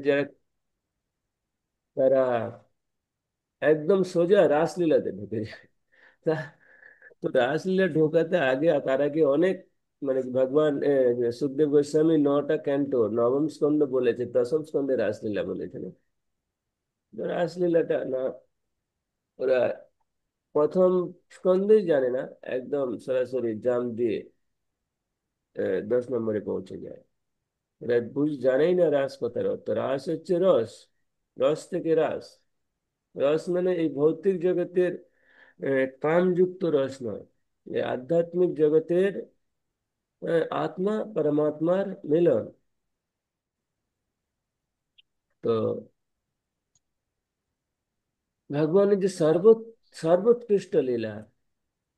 যারা তারা একদম সোজা রাসলীলাতে ঢুকে যায়। তা- তো রাসলীলা ঢোকাতে আগে তার আগে অনেক মানে ভগবান সুখদেব গোস্বামী 9টা ক্যান্টো নবম স্কন্ধ বলেছে, দশম স্কন্ধে রাসলীলা বলেছেন। তো রাসলীলাটা না, ওরা প্রথম স্কন্ধেই জানে না, একদম সরাসরি জাম দিয়ে 10 নম্বরে পৌঁছে যায়। এরা জানেই না রাস কথার অর্থ। রাস হচ্ছে রস, রস থেকে রাস। রস মানে এই ভৌতিক জগতের কামযুক্ত রস নয়, এই আধ্যাত্মিক জগতের আত্মা পরমাত্মার মিলন। তো ভগবানের যে সর্বোৎকৃষ্ট লীলা,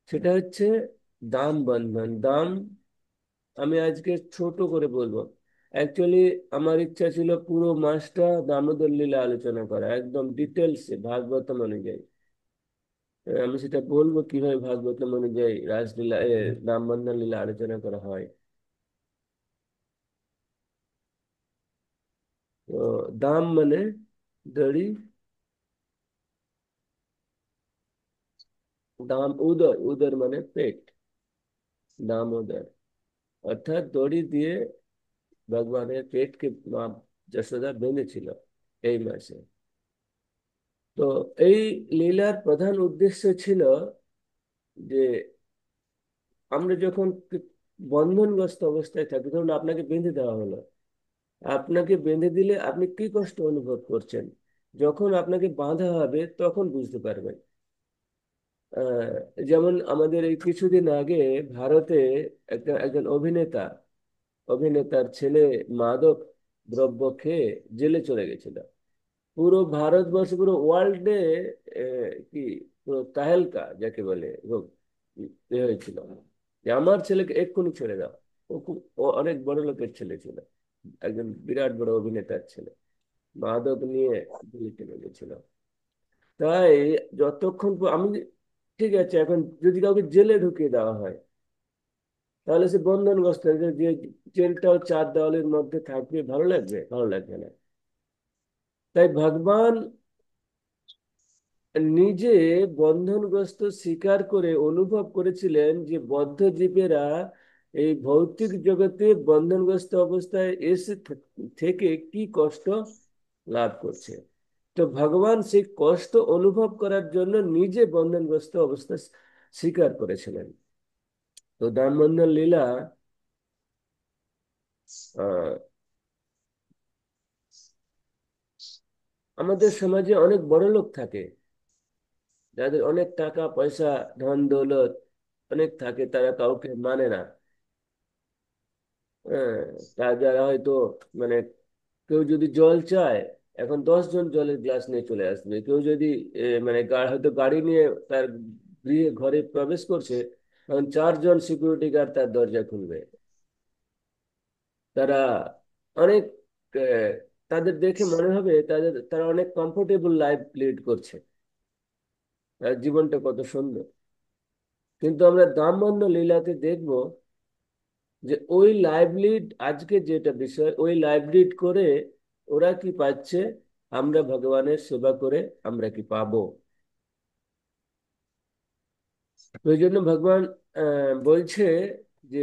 সেটা হচ্ছে দাম বন্ধন। দাম আমি আজকে ছোট করে বলবো। অ্যাকচুয়ালি আমার ইচ্ছা ছিল পুরো মাসটা দামোদর লীলা আলোচনা করা, একদম ডিটেলসে ভাগবতম অনুযায়ী। আমি সেটা বলবো কিভাবে ভাগবতম অনুযায়ী রাসলীলা দাম বন্ধন লীলা আলোচনা করা হয়। তো দাম মানে দড়ি, দাম উদর, উদর মানে পেট, দামোদর অর্থাৎ দড়ি দিয়ে ভগবানের পেটকে মা যশোদা বেঁধেছিল এই মাসে। তো এই লীলার প্রধান উদ্দেশ্য ছিল যে আমরা যখন বন্ধনগ্রস্ত অবস্থায় থাকি, ধরুন আপনাকে বেঁধে দেওয়া হলো, আপনাকে বেঁধে দিলে আপনি কি কষ্ট অনুভব করছেন, যখন আপনাকে বাঁধা হবে তখন বুঝতে পারবেন। আহ, যেমন আমাদের এই কিছুদিন আগে ভারতে একজন অভিনেতা, অভিনেতার ছেলে মাদক দ্রব্য খেয়ে জেলে চলে গেছিল। পুরো ভারতবর্ষে, পুরো ওয়ার্ল্ডে কি পুরো তাহেলকা যাকে বলে রোগ হয়েছিল যে আমার ছেলেকে এক্ষুনি ছেড়ে দাও। ও অনেক বড় লোকের ছেলে ছিল, একজন বিরাট বড় অভিনেতার ছেলে, মাদক নিয়ে জেলে চলে গেছিল। তাই আমি ঠিক আছে, এখন যদি কাউকে জেলে ঢুকিয়ে দেওয়া হয়, তাহলে সে বন্ধনগ্রস্ত হয়ে যায়। যে জেলটাও 4 দেওয়ালের মধ্যে থাকবে, ভালো লাগবে? ভালো লাগবে না। তাই ভগবান নিজে বন্ধনগ্রস্ত স্বীকার করে অনুভব করেছিলেন যে বদ্ধ জীবেরা এই ভৌতিক জগতে বন্ধনগ্রস্ত অবস্থায় এসে থেকে কি কষ্ট লাভ করছে। তো ভগবান সেই কষ্ট অনুভব করার জন্য নিজে বন্ধনগ্রস্ত অবস্থা স্বীকার করেছিলেন। তো দামোদর লীলা আহ আমাদের সমাজে অনেক বড় লোক থাকে, যাদের অনেক টাকা পয়সা, ধন দৌলত অনেক থাকে, তারা কাউকে মানে না। হ্যাঁ, যারা হয়তো মানে কেউ যদি জল চায়, এখন 10 জন জলের গ্লাস নিয়ে চলে আসবে। কেউ যদি মানে হয়তো গাড়ি নিয়ে তার গৃহে ঘরে প্রবেশ করছে, তখন 4 জন সিকিউরিটি গার্ড তার দরজা খুলবে। তারা অনেক আহ, তাদের দেখে মনে হবে তারা অনেক কমফোর্টেবল লাইফ লিড করছে, তার জীবনটা কত সুন্দর। কিন্তু আমরা দামবন্ধ লীলাতে দেখবো যে ওই লাইভলিড, আজকে যেটা বিষয়, ওই লাইভলিড করে ওরা কি পাচ্ছে, আমরা ভগবানের সেবা করে আমরা কি পাবো। ওই জন্য ভগবান বলছে যে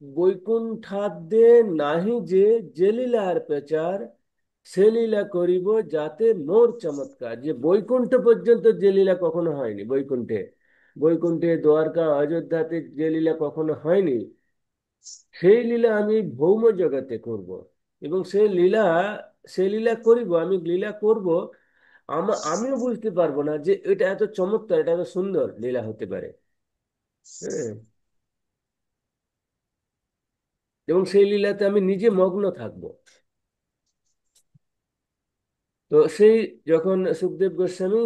বৈকুণ্ঠাদ্যে নাহি যে যে লীলার প্রচার, সে লীলা করিব যাতে মোর চমৎকার। যে বৈকুণ্ঠ পর্যন্ত যে লীলা কখনো হয়নি, বৈকুণ্ঠে, বৈকুণ্ঠে দ্বারকা অযোধ্যাতে যে লীলা কখনো হয়নি, সেই লীলা আমি ভৌম জগতে করব। এবং সেই লীলা করিব, আমি লীলা করব। আমিও বুঝতে পারবো না যে এটা এত চমৎকার, এটা এত সুন্দর লীলা হতে পারে। হ্যাঁ, এবং সেই লীলাতে আমি নিজে মগ্ন থাকব। তো সেই যখন সুখদেব গোস্বামী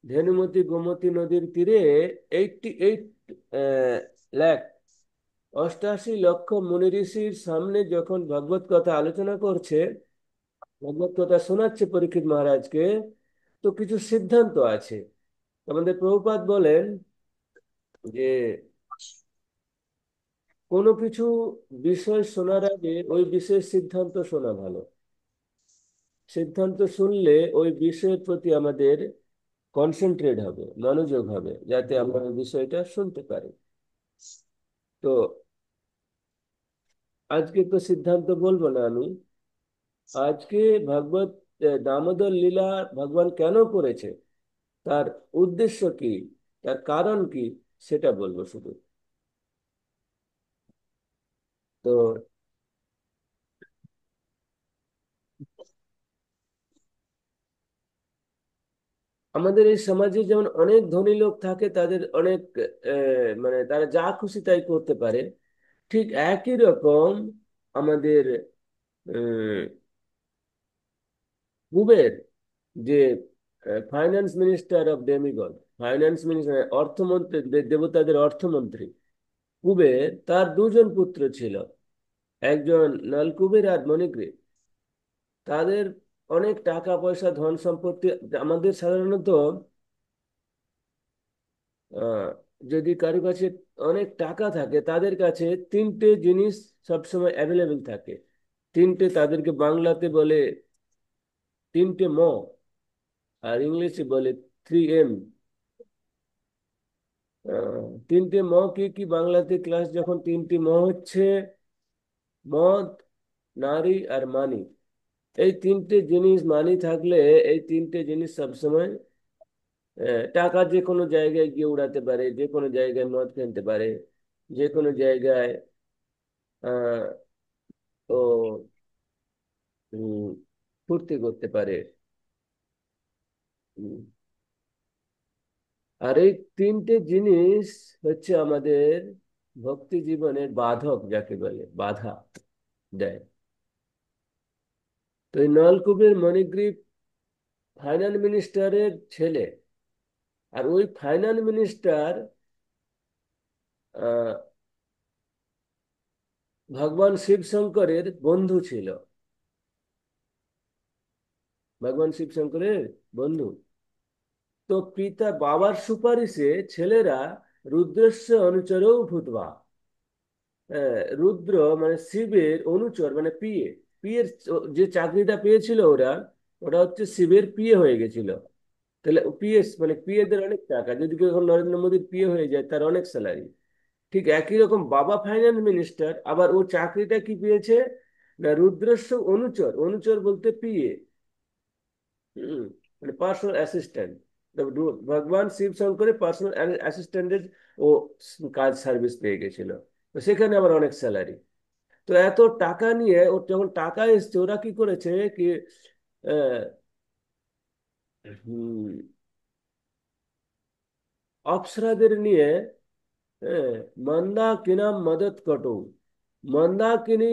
ধেনুমতি গোমতী নদীর তীরে 88 লাখ, 88 লক্ষ মুনি ঋষির সামনে যখন ভগবত কথা আলোচনা করছে, ভগবত কথা শোনাচ্ছে পরীক্ষিত মহারাজকে, তো কিছু সিদ্ধান্ত আছে। আমাদের প্রভুপাদ বলেন যে কোনো কিছু বিষয় শোনার আগে ওই বিশেষ সিদ্ধান্ত শোনা ভালো। সিদ্ধান্ত শুনলে ওই বিষয়ের প্রতি আমাদের কনসেন্ট্রেট হবে, মনোযোগ হবে, যাতে আমরা ওই বিষয়টা শুনতে পারি। তো আজকে তো সিদ্ধান্ত বলবো না আমি। আজকে ভাগবত দামোদর লীলা ভগবান কেন করেছে, তার উদ্দেশ্য কি, তার কারণ কি, সেটা বলবো শুধু। তো আমাদের এই সমাজে যেমন অনেক ধনী লোক থাকে, তাদের অনেক মানে তারা যা খুশি তাই করতে পারে, ঠিক একই রকম আমাদের আহ, কুবের, যে finance minister of demigod, finance minister অর্থমন্ত্রী, দেবতাদের অর্থমন্ত্রী কুবের, তার দুজন পুত্র ছিল, একজন নলকুবের আর মণিগ্রীব। তাদের অনেক টাকা পয়সা ধন সম্পত্তি। আমাদের সাধারণত আহ, যদি কারো কাছে অনেক টাকা থাকে, তাদের কাছে তিনটে জিনিস সবসময় অ্যাভেলেবেল থাকে। তিনটে, তাদেরকে বাংলাতে বলে তিনটে ম, আর ইংলিশে বলে 3M। তিনটে ম কি কি বাংলাতে ক্লাস, যখন তিনটি ম হচ্ছে মদ, নারী আর মানি। এই তিনটে জিনিস, মানি থাকলে এই তিনটে জিনিস সবসময় টাকা যে কোনো জায়গায় গিয়ে উড়াতে পারে, যে কোনো জায়গায় মদ কিনতে পারে, যে কোনো জায়গায় আহ ও উম, ফুর্তি করতে পারে। উম, আর এই তিনটে জিনিস হচ্ছে আমাদের ভক্তি জীবনের বাধক, যাকে বলে বাধা দেয়। তো এই নলকূপের মণিগ্রীব ফাইনান্স মিনিস্টারের ছেলে, আর ওই ফাইনান্স মিনিস্টার আহ ভগবান শিব শঙ্করের বন্ধু ছিল, ভগবান শিব শঙ্করের বন্ধু। তো পিতা বাবার সুপারিশে ছেলেরা রুদ্রস্য অনুচরও ভূতবা, রুদ্র মানে শিবের অনুচর, মানে পিএ। পিএর যে চাকরিটা পেয়েছিল ওরা, ওটা হচ্ছে শিবের পিএ হয়ে গেছিল। তাহলে পিএস মানে পিএদের অনেক টাকা, যদি কেউ এখন নরেন্দ্র মোদীর পিএ হয়ে যায়, তার অনেক স্যালারি। ঠিক একই রকম বাবা ফাইন্যান্স মিনিস্টার, আবার ও চাকরিটা কি পেয়েছে, না রুদ্রস্য অনুচর, অনুচর বলতে পিএ, মানে পার্সোনাল অ্যাসিস্ট্যান্ট। ভগবান শিব শঙ্করের পার্সোনাল অ্যাসিস্ট্যান্টের ও কাজ সার্ভিস পেয়ে গেছিল। তো সেখানে আবার অনেক স্যালারি। তো এত টাকা নিয়ে ওর যখন টাকা এসছে, ওরা কি করেছে কি, আহ, হুম, অপ্সরাদের নিয়ে, হ্যাঁ, মন্দাকিনাম মদত কটু, মন্দাকিনী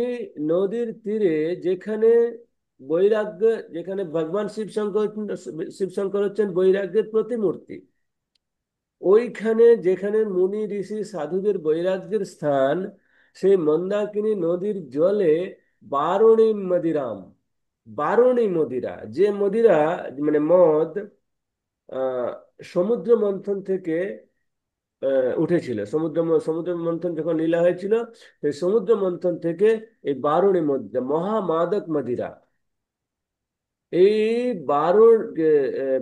নদীর তীরে, যেখানে বৈরাগ্য, যেখানে ভগবান শিবশঙ্কর, শিবশঙ্কর হচ্ছেন বৈরাগ্যের প্রতিমূর্তি, ওইখানে যেখানে মুনি ঋষি সাধুদের বৈরাগ্যের স্থান, সেই মন্দাকিনী নদীর জলে বারুণী মদিরাম, বারুণী মদিরা, যে মদিরা মানে মদ আহ সমুদ্র মন্থন থেকে উঠেছিল। সমুদ্র মন্থন যখন লীলা হয়েছিল, সেই সমুদ্র মন্থন থেকে এই বারুণী মদিরা, মহামাদক মদিরা, এই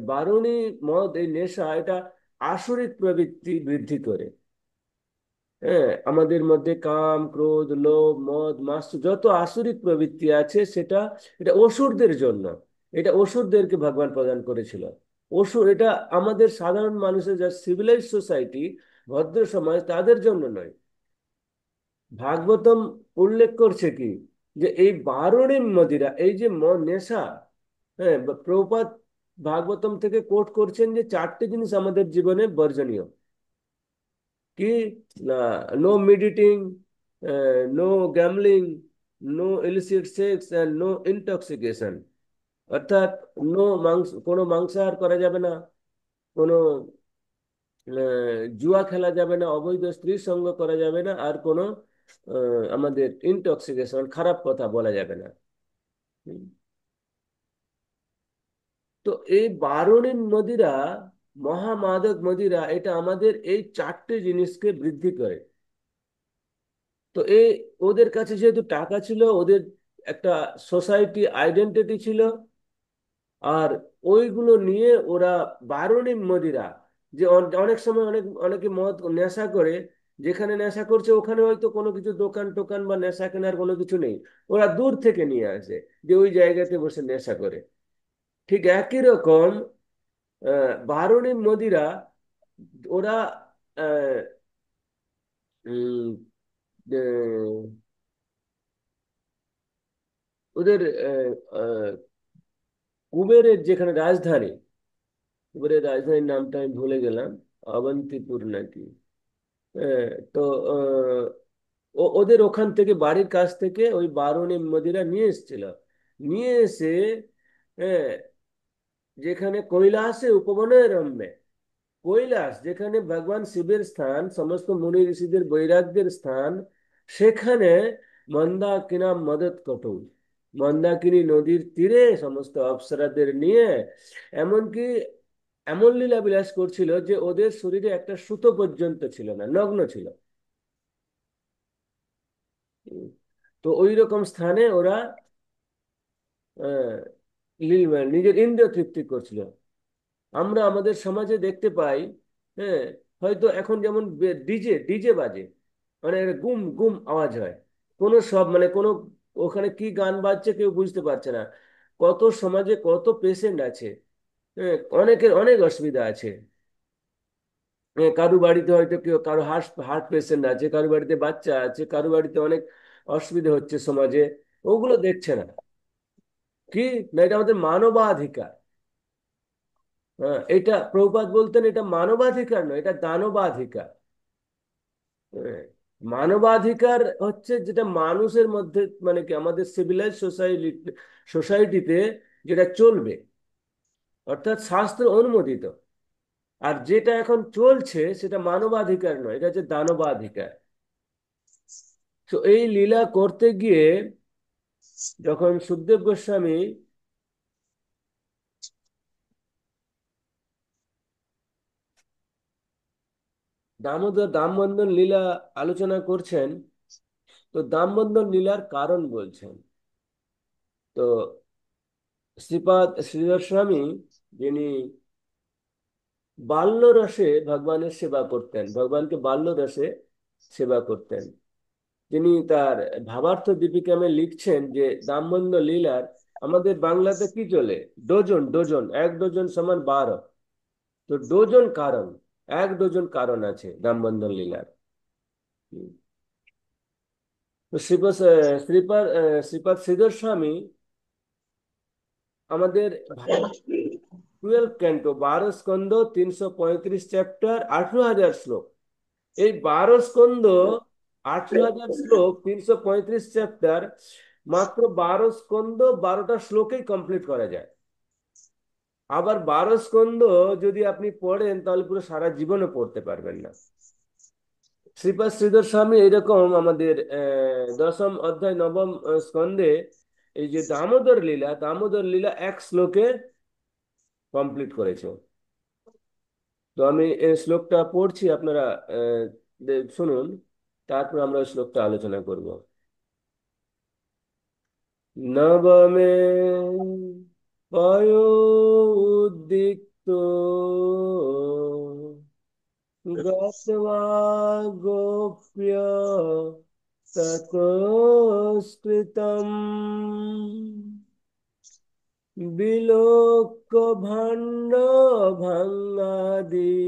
বারুণী মদ, এই নেশা, এটা আসরিক প্রবৃত্তি বৃদ্ধি করে। হ্যাঁ, আমাদের মধ্যে কাম, ক্রোধ, লোভ, মদ, মাৎসর্য, যত আসরিক প্রবৃত্তি আছে, সেটা, এটা অসুরদের জন্য। এটা অসুরদেরকে ভগবান প্রদান করেছিল। অসুর, এটা আমাদের সাধারণ মানুষের, যা সিভিলাইজ সোসাইটি, ভদ্র সমাজ, তাদের জন্য নয়। ভাগবতম উল্লেখ করছে কি, যে এই বারুণী মদিরা, এই যে নেশা, হ্যাঁ, প্রভুপাদ ভাগবতম থেকে কোট করছেন যে চারটে জিনিস আমাদের জীবনে বর্জনীয়। কি, না, no meat eating, no gambling, no illicit sex and no intoxication. অর্থাৎ কোনো মাংসাহার করা যাবে না, কোনো জুয়া খেলা যাবে না, অবৈধ স্ত্রী সঙ্গ করা যাবে না, আর কোনো আমাদের ইনটক্সিকেশন, খারাপ কথা বলা যাবে না। হুম। তো এই বারুণী মদিরা, মহামাদক মদিরা, এটা আমাদের এই চারটে জিনিসকে বৃদ্ধি করে। তো এই ওদের কাছে যেহেতু টাকা ছিল, ওদের একটা সোসাইটি আইডেন্টিটি ছিল, আর ওইগুলো নিয়ে ওরা বারুণী মদিরা, যে অনেক সময় অনেকে মদ নেশা করে, যেখানে নেশা করছে ওখানে হয়তো কোনো কিছু দোকান টোকান বা নেশা কেনার কোনো কিছু নেই, ওরা দূর থেকে নিয়ে আসে, যে ওই জায়গাতে বসে নেশা করে। ঠিক একই রকম বারুণী মদিরা ওরা আহ, উম, আহ, ওদের আহ, কুবেরের যেখানে রাজধানী, কুবেরের রাজধানীর নামটা আমি ভুলে গেলাম, অবন্তিপুর নাকি। তো আহ, ওদের ওখান থেকে বাড়ির কাছ থেকে ওই বারুণী মদিরা নিয়ে এসেছিল। নিয়ে এসে হ্যাঁ, যেখানে কৈলাসে উপবনে রম্যে, কৈলাস যেখানে ভগবান শিবের স্থান, সমস্ত মুনি ঋষিদের বৈরাগ্যের স্থান, সেখানে মন্দাকিনা মদত কটৌ, মন্দাকিনী নদীর তীরে সমস্ত অপ্সরাদের নিয়ে এমনকি এমন লীলা বিলাস করছিল যে ওদের শরীরে একটা সুতো পর্যন্ত ছিল না, নগ্ন ছিল। উম, তো ওই রকম স্থানে ওরা আহ, নিজের ইন্দ্রিয় তৃপ্তি করছিল। আমরা আমাদের সমাজে দেখতে পাই, হ্যাঁ, হয়তো এখন যেমন ডিজে ডিজে বাজে, মানে একটা গুম গুম আওয়াজ হয়, কোনো সব মানে কোনো, ওখানে কি গান বাজছে কেউ বুঝতে পারছে না। কত সমাজে কত পেশেন্ট আছে, হ্যাঁ, অনেকের অনেক অসুবিধা আছে। কারো বাড়িতে হয়তো কেউ, কারো হার্ট হার্ট পেশেন্ট আছে, কারো বাড়িতে বাচ্চা আছে, কারো বাড়িতে অনেক অসুবিধা হচ্ছে সমাজে, ওগুলো দেখছে না। কি না, এটা আমাদের মানবাধিকার। হ্যাঁ, এটা প্রভুপাদ বলতেন এটা মানবাধিকার নয়, এটা দানবাধিকার। হ্যাঁ, মানবাধিকার হচ্ছে যেটা মানুষের মধ্যে, মানে কি আমাদের সিভিলাইজ সোসাইটিতে যেটা চলবে, অর্থাৎ শাস্ত্র অনুমোদিত। আর যেটা এখন চলছে সেটা মানবাধিকার নয়, এটা হচ্ছে দানবাধিকার। তো এই লীলা করতে গিয়ে যখন সুখদেব গোস্বামী দামোদর দামবন্ধন লীলা আলোচনা করছেন, তো দামবন্ধন লীলার কারণ বলছেন। তো শ্রীপাদ শ্রীধর স্বামী, যিনি বাল্য রসে ভগবানের সেবা করতেন, ভগবানকে বাল্য রসে সেবা করতেন, তিনি তার ভাবার্থ দীপিকামে লিখছেন যে দামবন্ধ লীলার, আমাদের বাংলাতে কি চলে, ডজন ডজন, এক ডজন সমান 12, তো ডজন কারণ, এক ডজন কারণ আছে দামবন্ধন লীলার। তো শ্রীপাদ শ্রীপাদ শ্রীধর স্বামী আমাদের 12 ক্যান্টো, 12 স্কন্ধ, 335 চ্যাপ্টার, 18,000 শ্লোক, এই 12 স্কন্ধ, 18,000 শ্লোক, 335 চ্যাপ্টার, মাত্র 12 স্কন্ধ 12টা শ্লোকেই কমপ্লিট করা যায়। আবার 12 স্কন্ধ যদি আপনি পড়েন তাহলে পুরো সারা জীবনে পড়তে পারবেন না। শ্রীপাদ শ্রীধর স্বামী এরকম আমাদের দশম অধ্যায় নবম স্কন্ধে এই যে দামোদর লীলা, দামোদর লীলা এক শ্লোকে কমপ্লিট করেছে। তো আমি এই শ্লোকটা পড়ছি, আপনারা শুনুন, তারপর আমরা ওই শ্লোকটা আলোচনা করব। নবমে পয়োদিক্তো গত্বা গোপ্য ততস্কৃতম বিলোক্য ভাণ্ড ভঙ্গাদি,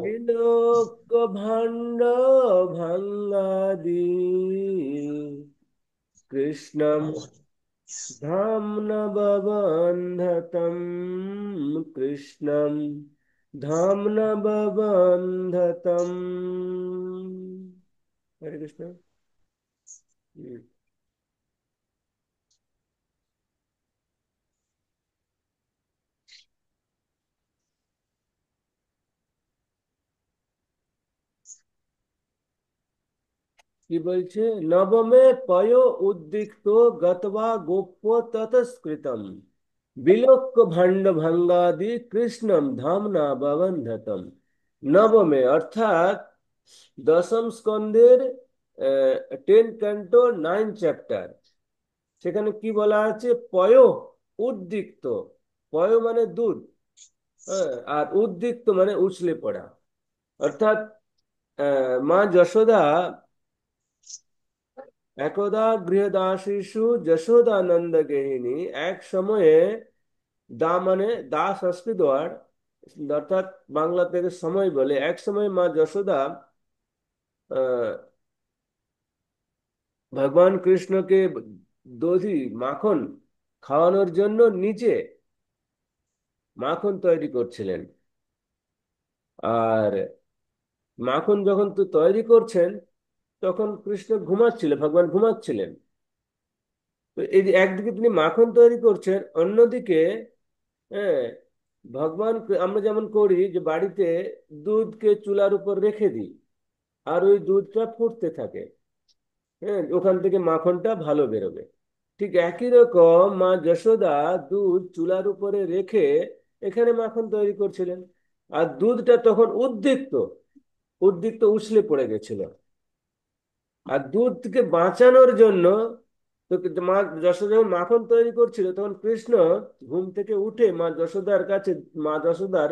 বিলোক্য ভাণ্ড ভঙ্গাদি, কৃষ্ণম ধাম্না ববন্ধতম, কৃষ্ণম ধাম্না ববন্ধতম। হরে কৃষ্ণ। হুম। কি বলছে, নবমে পয় উদ্রিক্ত গত্বা গোপ্য ততস্কৃতম বিলোক্য ভাণ্ড ভঙ্গাদি, কৃষ্ণম ধামনা ববন্ধতম। নবমে অর্থাৎ দশম স্কন্ধের 10 ক্যান্টো 9 চ্যাপ্টার, সেখানে কি বলা আছে? পয় উদ্দিক্ত। পয় মানে দুধ, হ্যাঁ, আর উদ্দিক্ত মানে উছলে পড়া। অর্থাৎ মা যশোদা একদা গৃহদাসীষু যশোদানন্দ গেহিনী, এক সময়ে, দা মানে দা সংস্কৃত ওয়ার্ড, অর্থাৎ বাংলা থেকে সময় বলে, এক সময় মা যশোদা আহ, ভগবান কৃষ্ণকে দধি মাখন খাওয়ানোর জন্য নিজে মাখন তৈরি করছিলেন। আর মাখন যখন তো তৈরি করছেন, তখন কৃষ্ণ ঘুমাচ্ছিল, ভগবান ঘুমাচ্ছিলেন। তো এই যে একদিকে তিনি মাখন তৈরি করছেন, অন্যদিকে, হ্যাঁ, ভগবান, আমরা যেমন করি যে বাড়িতে দুধকে চুলার উপর রেখে দিই, আর ওই দুধটা ফুটতে থাকে, হ্যাঁ, ওখান থেকে মাখনটা ভালো বেরোবে। ঠিক একই রকম মা যশোদা দুধ চুলার উপরে রেখে এখানে মাখন তৈরি করছিলেন। আর দুধটা তখন উদ্রিক্ত, উদ্রিক্ত উছলে পড়ে গেছিল। আর দুধকে বাঁচানোর জন্য, তো মা যশোদা যখন মাখন তৈরি করছিল, তখন কৃষ্ণ ঘুম থেকে উঠে মা যশোদার কাছে, মা যশোদার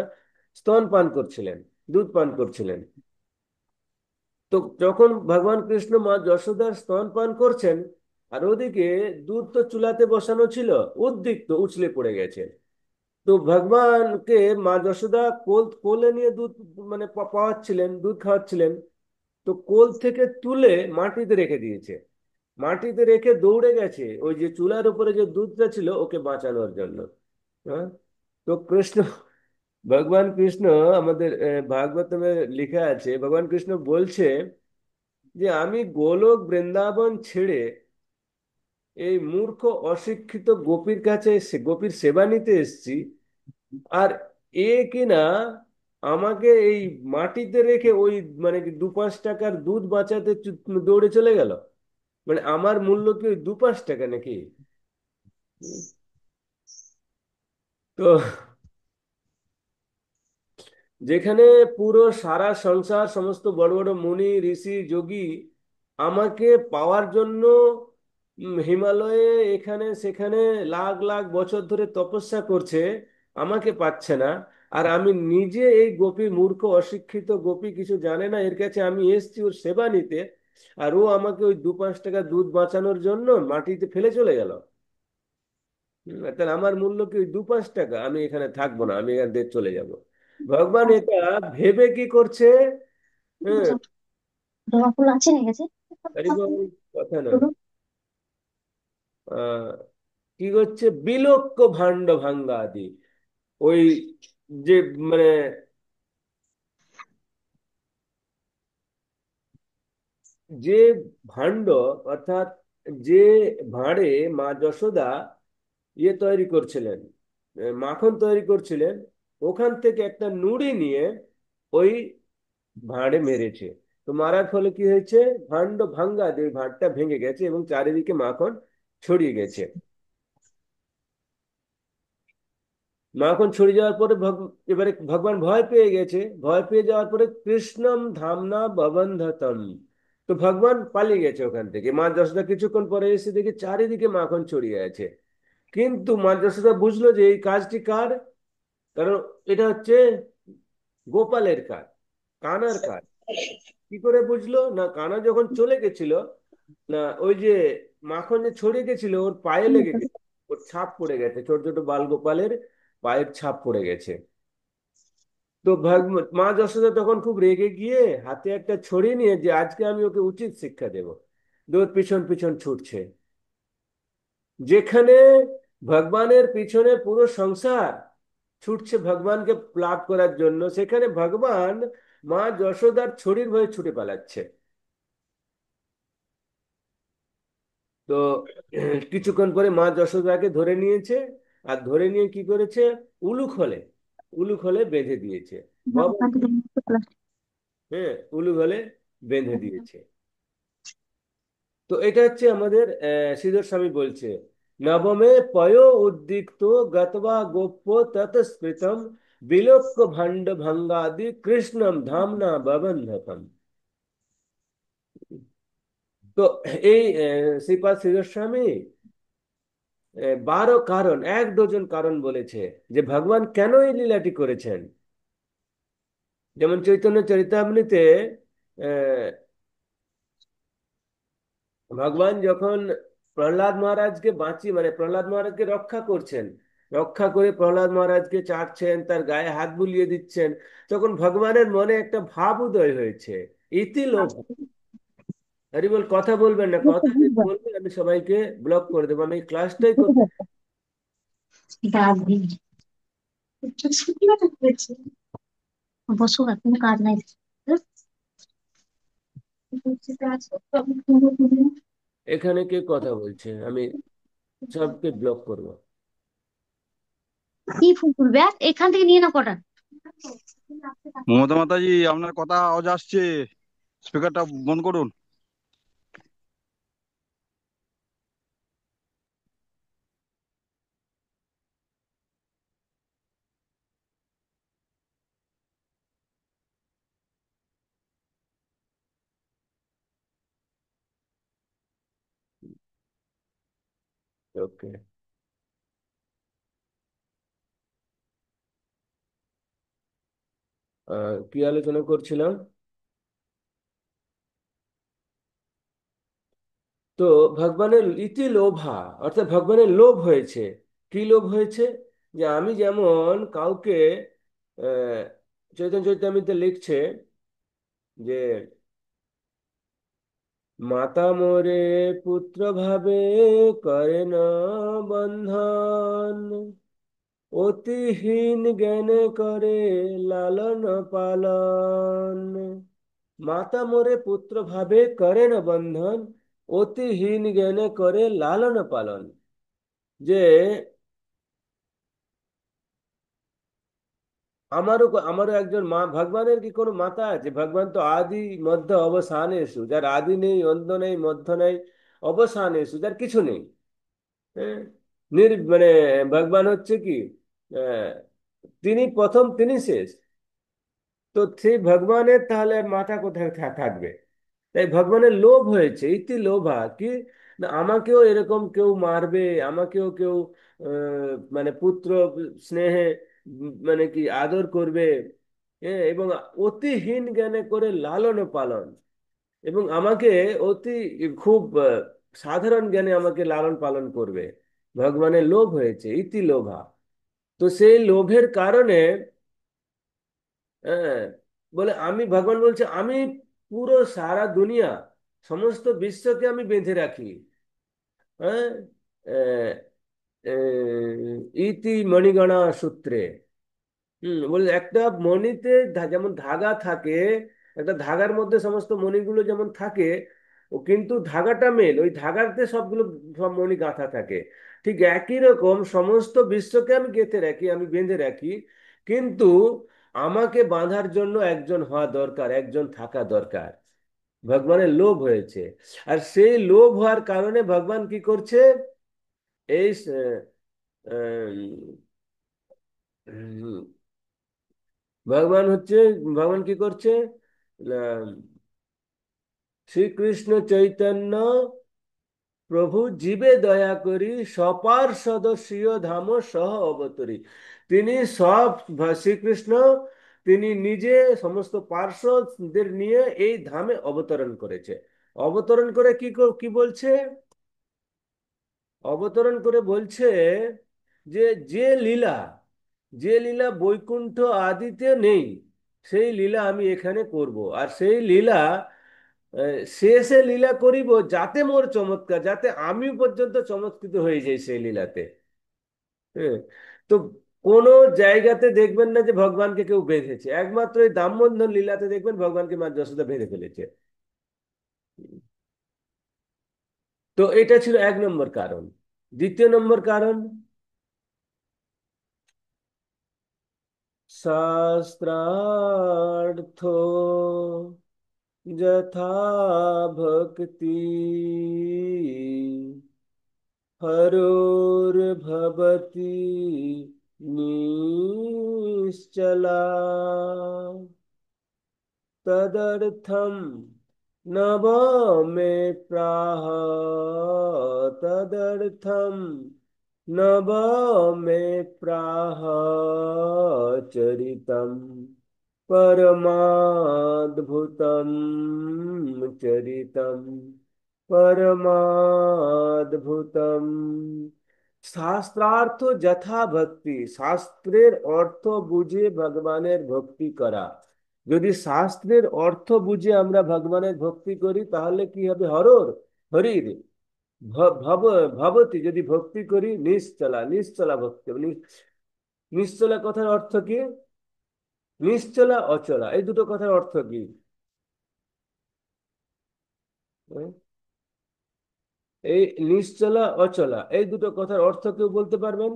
স্তন পান করছিলেন, দুধ পান করছিলেন। তো যখন ভগবান কৃষ্ণ মা যশোদার স্তন পান করছেন, আর ওদিকে দুধ তো চুলাতে বসানো ছিল, উদ্রিক্ত উছলে পড়ে গেছে। তো ভগবানকে মা যশোদা কোলে নিয়ে দুধ, মানে পাওয়াচ্ছিলেন, দুধ খাওয়াচ্ছিলেন। তো কোল থেকে তুলে মাটিতে রেখে দিয়েছে, মাটিতে রেখে দৌড়ে গেছে ওই যে চুলার উপরে যে দুধটা ছিল ওকে বাঁচানোর জন্য। হ্যাঁ। তো কৃষ্ণ, ভগবান কৃষ্ণ, আমাদের ভাগবতমে লেখা আছে, ভগবান কৃষ্ণ বলছে যে আমি গোলক বৃন্দাবন ছেড়ে এই মূর্খ অশিক্ষিত গোপীর কাছে গোপীর সেবা নিতে এসেছি, আর এ কিনা আমাকে এই মাটিতে রেখে ওই, মানে কি 2-5 টাকার দুধ বাঁচাতে দৌড়ে চলে গেল। মানে আমার মূল্য কি ওই 2-5 টাকা নাকি? হুম। তো যেখানে পুরো সারা সংসার, সমস্ত বড় বড় মুনি ঋষি যোগী আমাকে পাওয়ার জন্য হিমালয়ে এখানে সেখানে লাখ লাখ বছর ধরে তপস্যা করছে, আমাকে পাচ্ছে না। আর আমি নিজে এই গোপী, মূর্খ অশিক্ষিত গোপী, কিছু জানে না, এর কাছে আমি এসেছি ওর সেবা নিতে, আর ও আমাকে ওই 2-5 টাকা দুধ বাঁচানোর জন্য মাটিতে ফেলে চলে গেল। তাহলে আমার মূল্য কি ওই 2-5 টাকা? আমি এখানে থাকবো না, আমি এখান থেকে চলে যাব। ভগবান এটা ভেবে কি করছে? হ্যাঁ, জবা ফুল আছে না গেছে? আরে বাবা, কথা নয়। আহ কি করছে? বিলক্ষ ভাণ্ড ভাঙ্গা আদি, ওই যে, মানে যে ভাণ্ড, অর্থাৎ যে ভাঁড়ে মা যশোদা ইয়ে তৈরি করছিলেন, মাখন তৈরি করছিলেন, ওখান থেকে একটা নুড়ি নিয়ে ওই ভাঁড়ে মেরেছে। তো মারার ফলে কি হয়েছে? ভাণ্ড ভাঙ্গা দিয়ে ওই ভাঁড়টা ভেঙে গেছে এবং চারিদিকে মাখন ছড়িয়ে গেছে। মাখন ছড়িয়ে যাওয়ার পরে এবারে ভগবান ভয় পেয়ে গেছে। ভয় পেয়ে যাওয়ার পরে কৃষ্ণম ধামনা ববন্ধতম, তো ভগবান পালিয়ে গেছে ওখান থেকে। মা যশোদা কিছুক্ষণ পরে এসে দেখে চারিদিকে মাখন ছড়িয়ে আছে। কিন্তু মা যশোদা বুঝলো যে এই কাজটি কার, কারণ এটা হচ্ছে গোপালের কাজ, কানার কাজ। কি করে বুঝলো? না, কানা যখন চলে গেছিল, না ওই যে মাখন যে ছড়িয়ে গেছিল ওর পায়ে লেগে গেছে, ওর ছাপ পড়ে গেছে, ছোট ছোট বাল গোপালের পায়ের ছাপ পড়ে গেছে। তো মা যশোদা তখন খুব রেগে গিয়ে হাতে একটা ছড়ি নিয়ে, যে আজকে আমি ওকে উচিত শিক্ষা দেব, ওর পিছন পিছন ছুটছে। যেখানে ভগবানের পিছনে পুরো সংসার ছুটছে ভগবানকে লাভ করার জন্য, সেখানে ভগবান মা যশোদার ছড়ির ভয়ে ছুটে পালাচ্ছে। তো কিছুক্ষণ পরে মা যশোদাকে ধরে নিয়েছে, আর ধরে নিয়ে কি করেছে? উলুখলে, উলুখলে বেঁধে দিয়েছে। বাবা, হ্যাঁ, উলুখলে বেঁধে দিয়েছে। তো এটা হচ্ছে আমাদের শ্রীধর স্বামী বলছে, নবমে পয় উদ্দিক্ত গতবা গোপ্য ততস্মৃতম বিলোক্য ভাণ্ড ভঙ্গাদি কৃষ্ণম ধামনা ববন্ধকম। তো এই শ্রীপাদ শ্রীধর স্বামী 12 কারণ, 1 ডজন কারণ বলেছে যে ভগবান কেন এই লীলাটি করেছেন। যেমন চৈতন্য চরিতামৃতে আহ, ভগবান যখন প্রহ্লাদ মহারাজকে মানে প্রহ্লাদ মহারাজকে রক্ষা করছেন, রক্ষা করে প্রহ্লাদ মহারাজকে চাটছেন, তার গায়ে হাত বুলিয়ে দিচ্ছেন, তখন ভগবানের মনে একটা ভাব উদয় হয়েছে, ইতি লোভ। হরি বল, কথা বলবেন না, কথা যদি বলবেন আমি সবাইকে ব্লক করে দেবো, আমি এই ক্লাসটাই করতে। দাদি বসো, আর কোনো কাজ নাই। এখানে কে কথা বলছে, আমি সবকে ব্লক করবো। কি ফুল তুলবে আর এখান থেকে নিয়ে না কটা। মমতা মাতাজি, আপনার কথা আওয়াজ আসছে। স্পিকারটা বন্ধ করুন। ওকে। কি আলোচনা করছিলাম? তো ভগবানের ইতি লোভা, অর্থাৎ ভগবানের লোভ হয়েছে। কি লোভ হয়েছে? যে আমি যেমন কাউকে, আহ, চৈতন্য চৈতামৃতে লিখছে যে মাতা মোরে পুত্র ভাবে করে না বন্ধন, অতিহীন জ্ঞানে করে লালন পালন। মাতা মোরে পুত্র ভাবে করে না বন্ধন, অতিহীন জ্ঞানে করে লালন পালন। যে আমারও একজন মা, ভগবানের কি কোনো মাতা আছে? ভগবান তো আদি মধ্য অবসানেষু, যার আদি নেই, অন্ত নেই, মধ্য নেই, অবসানেষু, যার কিছু নেই। হ্যাঁ, মানে ভগবান হচ্ছে কি, আহ, তিনি প্রথম, তিনি শেষ। তো সেই ভগবানের তাহলে আর মাথা কোথায় থাকবে? তাই ভগবানের লোভ হয়েছে, ইতি লোভা কি, না আমাকেও এরকম কেউ মারবে, আমাকেও কেউ মানে পুত্র স্নেহে মানে কি আদর করবে, এবং অতিহীন জ্ঞানে করে লালন পালন, এবং আমাকে অতি খুব সাধারণ জ্ঞানে আমাকে লালন পালন করবে। ভগবানের লোভ হয়েছে, ইতি লোভা। তো সেই লোভের কারণে, হ্যাঁ, বলে আমি, ভগবান বলছে আমি পুরো সারা দুনিয়া, সমস্ত বিশ্বকে আমি বেঁধে রাখি। হ্যাঁ, আহ, ইতি মণিগণা সূত্রে। বলে একটা মণিতে যেমন ধাগা থাকে, একটা ধাগার মধ্যে সমস্ত মণিগুলো যেমন থাকে, ও কিন্তু ধাগাটা মেল, ওই ধাগাতে সবগুলো, সব মণি গাঁথা থাকে। ঠিক একই রকম সমস্ত বিশ্বকে আমি গেঁথে রাখি, আমি বেঁধে রাখি, কিন্তু আমাকে বাঁধার জন্য একজন হওয়া দরকার, একজন থাকা দরকার। ভগবানের লোভ হয়েছে। আর সেই লোভ হওয়ার কারণে ভগবান কি করছে? এই উম, ভগবান হচ্ছে, ভগবান কি করছে? আহ, শ্রীকৃষ্ণ চৈতন্য প্রভু জীবে দয়া করি সপার্ষদ স্বীয় ধাম সহ অবতরী। তিনি সব শ্রীকৃষ্ণ, তিনি নিজে সমস্ত পার্শ্বদের নিয়ে এই ধামে অবতরণ করেছে। অবতরণ করে কি বলছে? অবতরণ করে বলছে যে যে লীলা, যে লীলা বৈকুণ্ঠ আদিতে নেই, সেই লীলা আমি এখানে করব। আর সেই লীলা, শেষে লীলা করিব যাতে মোর চমৎকার, যাতে আমি পর্যন্ত চমৎকৃত হয়ে যাই সেই লীলাতে। হ্যাঁ। তো কোনো জায়গাতে দেখবেন না যে ভগবানকে কেউ বেঁধেছে, একমাত্র এই দামোদর লীলাতে দেখবেন ভগবানকে মা যশোদা বেঁধে ফেলেছে। তো এটা ছিল 1 নম্বর কারণ। 2য় নম্বর কারণ, शास्त्रार्थो यथा भक्ति हरोर्भवति निश्चला, तदर्थम नव में प्राह, तदर्थम नभ मे प्राह चरितम परमाद्भुतम चरितम परमाद्भुतम। শাস্ত্রার্থ যথা ভক্তি, শাস্ত্রের অর্থ বুঝে ভগবানের ভক্তি করা। যদি শাস্ত্রের অর্থ বুঝে আমরা ভগবানের ভক্তি করি তাহলে কি হবে? হরির ভব ভবতি, যদি ভক্তি করি নিশ্চলা, নিশ্চলা ভক্তি নিশ্চলা কথার অর্থ কি? নিশ্চলা অচলা, এই দুটো কথার অর্থ কি? হুম? এই নিশ্চলা অচলা এই দুটো কথার অর্থ কেউ বলতে পারবেন?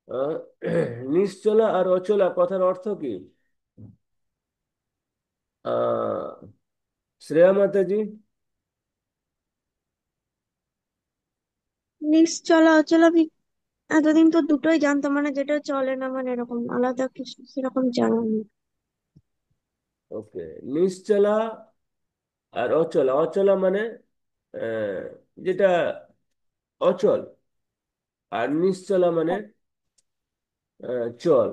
আহ, নিশ্চলা আর অচলা কথার অর্থ কি? শ্রেয়া মাতাজি। নিশ্চলা অচলা এতদিন তো দুটোই জানতাম, মানে যেটা চলে না, মানে এরকম আলাদা কিছু সেরকম জানা নেই। ওকে, নিশ্চলা আর অচলা, অচলা মানে আহ, যেটা অচল, আর নিশ্চলা মানে চল।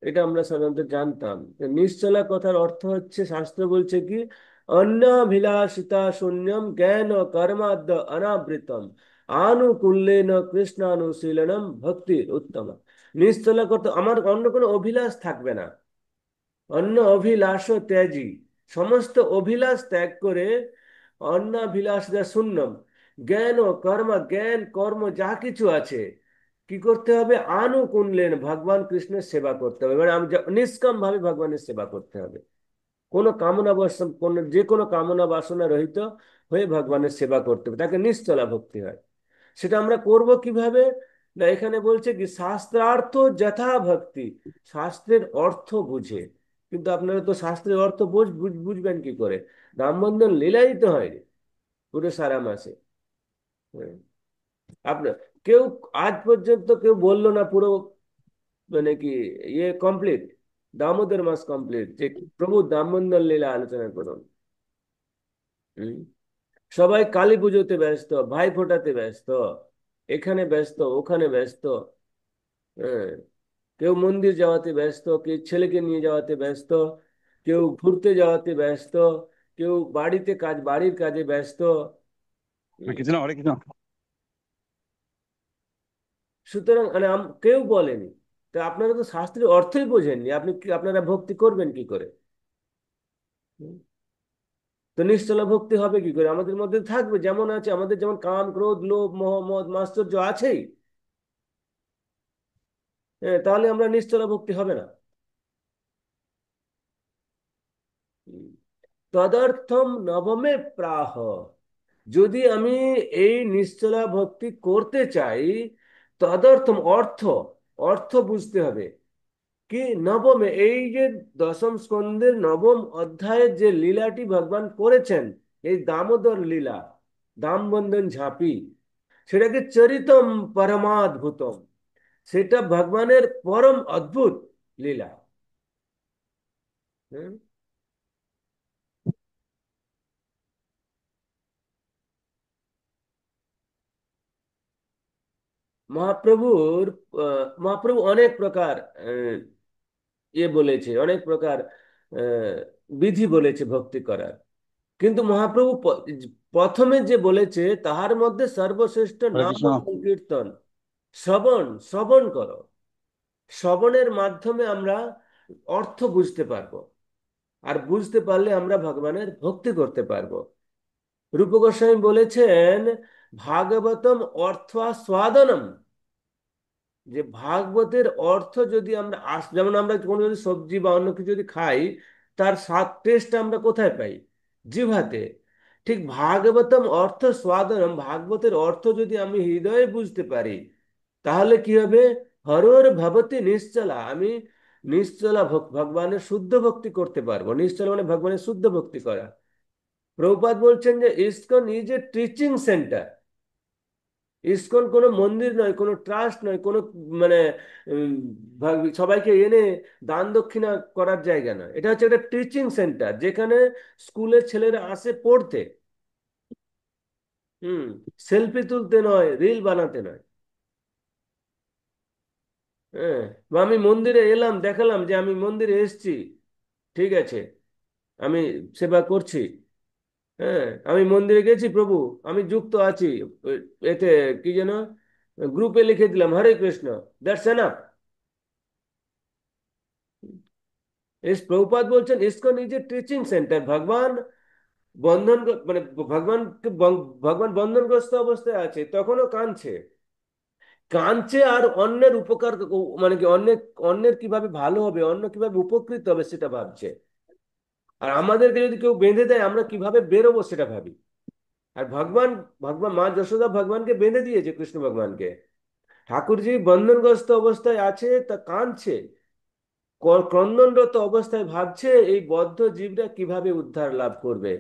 এটা আমরা সাধারণত জানতাম। তো নিশ্চলা কথার অর্থ হচ্ছে, শাস্ত্র বলছে কি, অন্নাভিলাষিতা শূন্যম জ্ঞান কর্মাদ্য অনাবৃতম আনুকূল্যেন কৃষ্ণানুশীলনম ভক্তির উত্তম। নিশ্চলা করতে আমার অন্য কোনো অভিলাষ থাকবে না, অন্য অভিলাষ ত্যাজি, সমস্ত অভিলাষ ত্যাগ করে অন্নাভিলাষিতা শূন্যম জ্ঞান ও কর্ম, জ্ঞান কর্ম যা কিছু আছে কি করতে হবে? আনুকূল্যেন ভগবান কৃষ্ণের সেবা করতে হবে। মানে আমি নিষ্কাম ভাবে ভগবানের সেবা করতে হবে, কোনো কামনা বাসনা, কোনো যে কোনো কামনা বাসনা রহিত হয়ে ভগবানের সেবা করতে হবে, তাকে নিশ্চলা ভক্তি হয়। সেটা আমরা করব কিভাবে? না, এখানে বলছে কি শাস্ত্রার্থ যথা ভক্তি, শাস্ত্রের অর্থ বুঝে। কিন্তু আপনারা তো শাস্ত্রের অর্থ বুঝবেন কি করে? রামবন্ধন লীলাই তো হয়নি পুরো সারা মাসে। হ্যাঁ। আপনার কেউ আজ পর্যন্ত কেউ বললো না পুরো, মানে কি ইয়ে কমপ্লিট, দামোদর মাস কমপ্লিট যে প্রভু দামোদর লীলা আলোচনা করুন। হুম। সবাই কালী পুজোতে ব্যস্ত, ভাই ফোঁটাতে ব্যস্ত, এখানে ব্যস্ত ওখানে ব্যস্ত। হ্যাঁ। কেউ মন্দির যাওয়াতে ব্যস্ত, কেউ ছেলেকে নিয়ে যাওয়াতে ব্যস্ত, কেউ ঘুরতে যাওয়াতে ব্যস্ত, কেউ বাড়িতে কাজ, বাড়ির কাজে ব্যস্ত। হুম। কিছু না, অনেক কিছু না। সুতরাং মানে কেউ বলেনি, তা আপনারা তো শাস্ত্রের অর্থই বোঝেননি, আপনি কি আপনারা ভক্তি করবেন কি করে? হুম। তো নিশ্চলা ভক্তি হবে কি করে? আমাদের মধ্যে থাকবে যেমন আছে, আমাদের যেমন কাম ক্রোধ লোভ মোহ মদ মাৎসর্য আছেই। হ্যাঁ, তাহলে আমরা নিশ্চলা ভক্তি হবে না। হুম। তদর্থম নবমে প্রাহ, যদি আমি এই নিশ্চলা ভক্তি করতে চাই, তদর্থম অর্থ, অর্থ বুঝতে হবে কি? নবমে, এই যে দশম স্কন্ধের নবম অধ্যায়ের যে লীলাটি ভগবান করেছেন, এই দামোদর লীলা, দামবন্ধন ঝাঁপি, সেটাকে চরিতম পরমাদ্ভুতম, সেটা ভগবানের পরম অদ্ভুত লীলা। হুম। মহাপ্রভুর মহাপ্রভু অনেক প্রকার ইয়ে বলেছে, অনেক প্রকার আহ, বিধি বলেছে ভক্তি করার। কিন্তু মহাপ্রভু প্রথমে যে বলেছে তাহার মধ্যে সর্বশ্রেষ্ঠ হরে নাম কৃষ্ণ। সংকীর্তন, শ্রবণ, শ্রবণ করো। শ্রবণের মাধ্যমে আমরা অর্থ বুঝতে পারবো, আর বুঝতে পারলে আমরা ভগবানের ভক্তি করতে পারবো। রূপ গোস্বামী বলেছেন, ভাগবতম অর্থা স্বাদনম, যে ভাগবতের অর্থ যদি আমরা যেমন আমরা কোনো যদি সবজি বা অন্য কিছু যদি খাই, তার স্বাদ টেস্ট আমরা কোথায় পাই? জিহ্বাতে। ঠিক ভাগবতম অর্থ স্বাদনম, ভাগবতের অর্থ যদি আমি হৃদয়ে বুঝতে পারি, তাহলে কি হবে? হরর ভবতি নিশ্চলা, আমি নিশ্চলা ভগবানের শুদ্ধ ভক্তি করতে পারবো। নিশ্চলা মানে ভগবানের শুদ্ধ ভক্তি করা। প্রভুপাদ বলছেন যে ISKCON is a teaching centre. ISKCON কোনো মন্দির নয়, কোনো ট্রাস্ট নয়, কোনো মানে উম, সবাইকে এনে দান দক্ষিণা করার জায়গা নয়। এটা হচ্ছে একটা টিচিং সেন্টার, যেখানে স্কুলের ছেলেরা আসে পড়তে। হুম। সেলফি তুলতে নয়, রিল বানাতে নয়। হ্যাঁ। বা আমি মন্দিরে এলাম, দেখালাম যে আমি মন্দিরে এসেছি, ঠিক আছে, আমি সেবা করছি। হ্যাঁ, আমি মন্দিরে গেছি প্রভু, আমি যুক্ত আছি ওই এতে, কি যেন, গ্রুপে লিখে দিলাম হরে কৃষ্ণ, দ্যাটস এনাফ। ইস প্রভুপাদ বলছেন ISKCON is a teaching centre. ভগবান বন্ধন মানে ভগবানকে ভগবান বন্ধনগ্রস্ত অবস্থায় আছে, তখনও কাঁদছে। কাঁদছে আর অন্যের উপকার, মানে কি অন্যের, অন্যের কিভাবে ভালো হবে, অন্য কিভাবে উপকৃত হবে সেটা ভাবছে। আর আমাদেরকে যদি কেউ বেঁধে দেয়, আমরা কিভাবে বেরোবো সেটা ভাবি। আর ভগবান, ভগবান মা যশোদা ভগবানকে বেঁধে দিয়েছে, কৃষ্ণ ভগবানকে। ঠাকুরজি বন্ধনগ্রস্ত অবস্থায় আছে, তা কাঁদছে, ক্রন্দনরত অবস্থায় ভাবছে এই বদ্ধ জীবরা কিভাবে উদ্ধার লাভ করবে।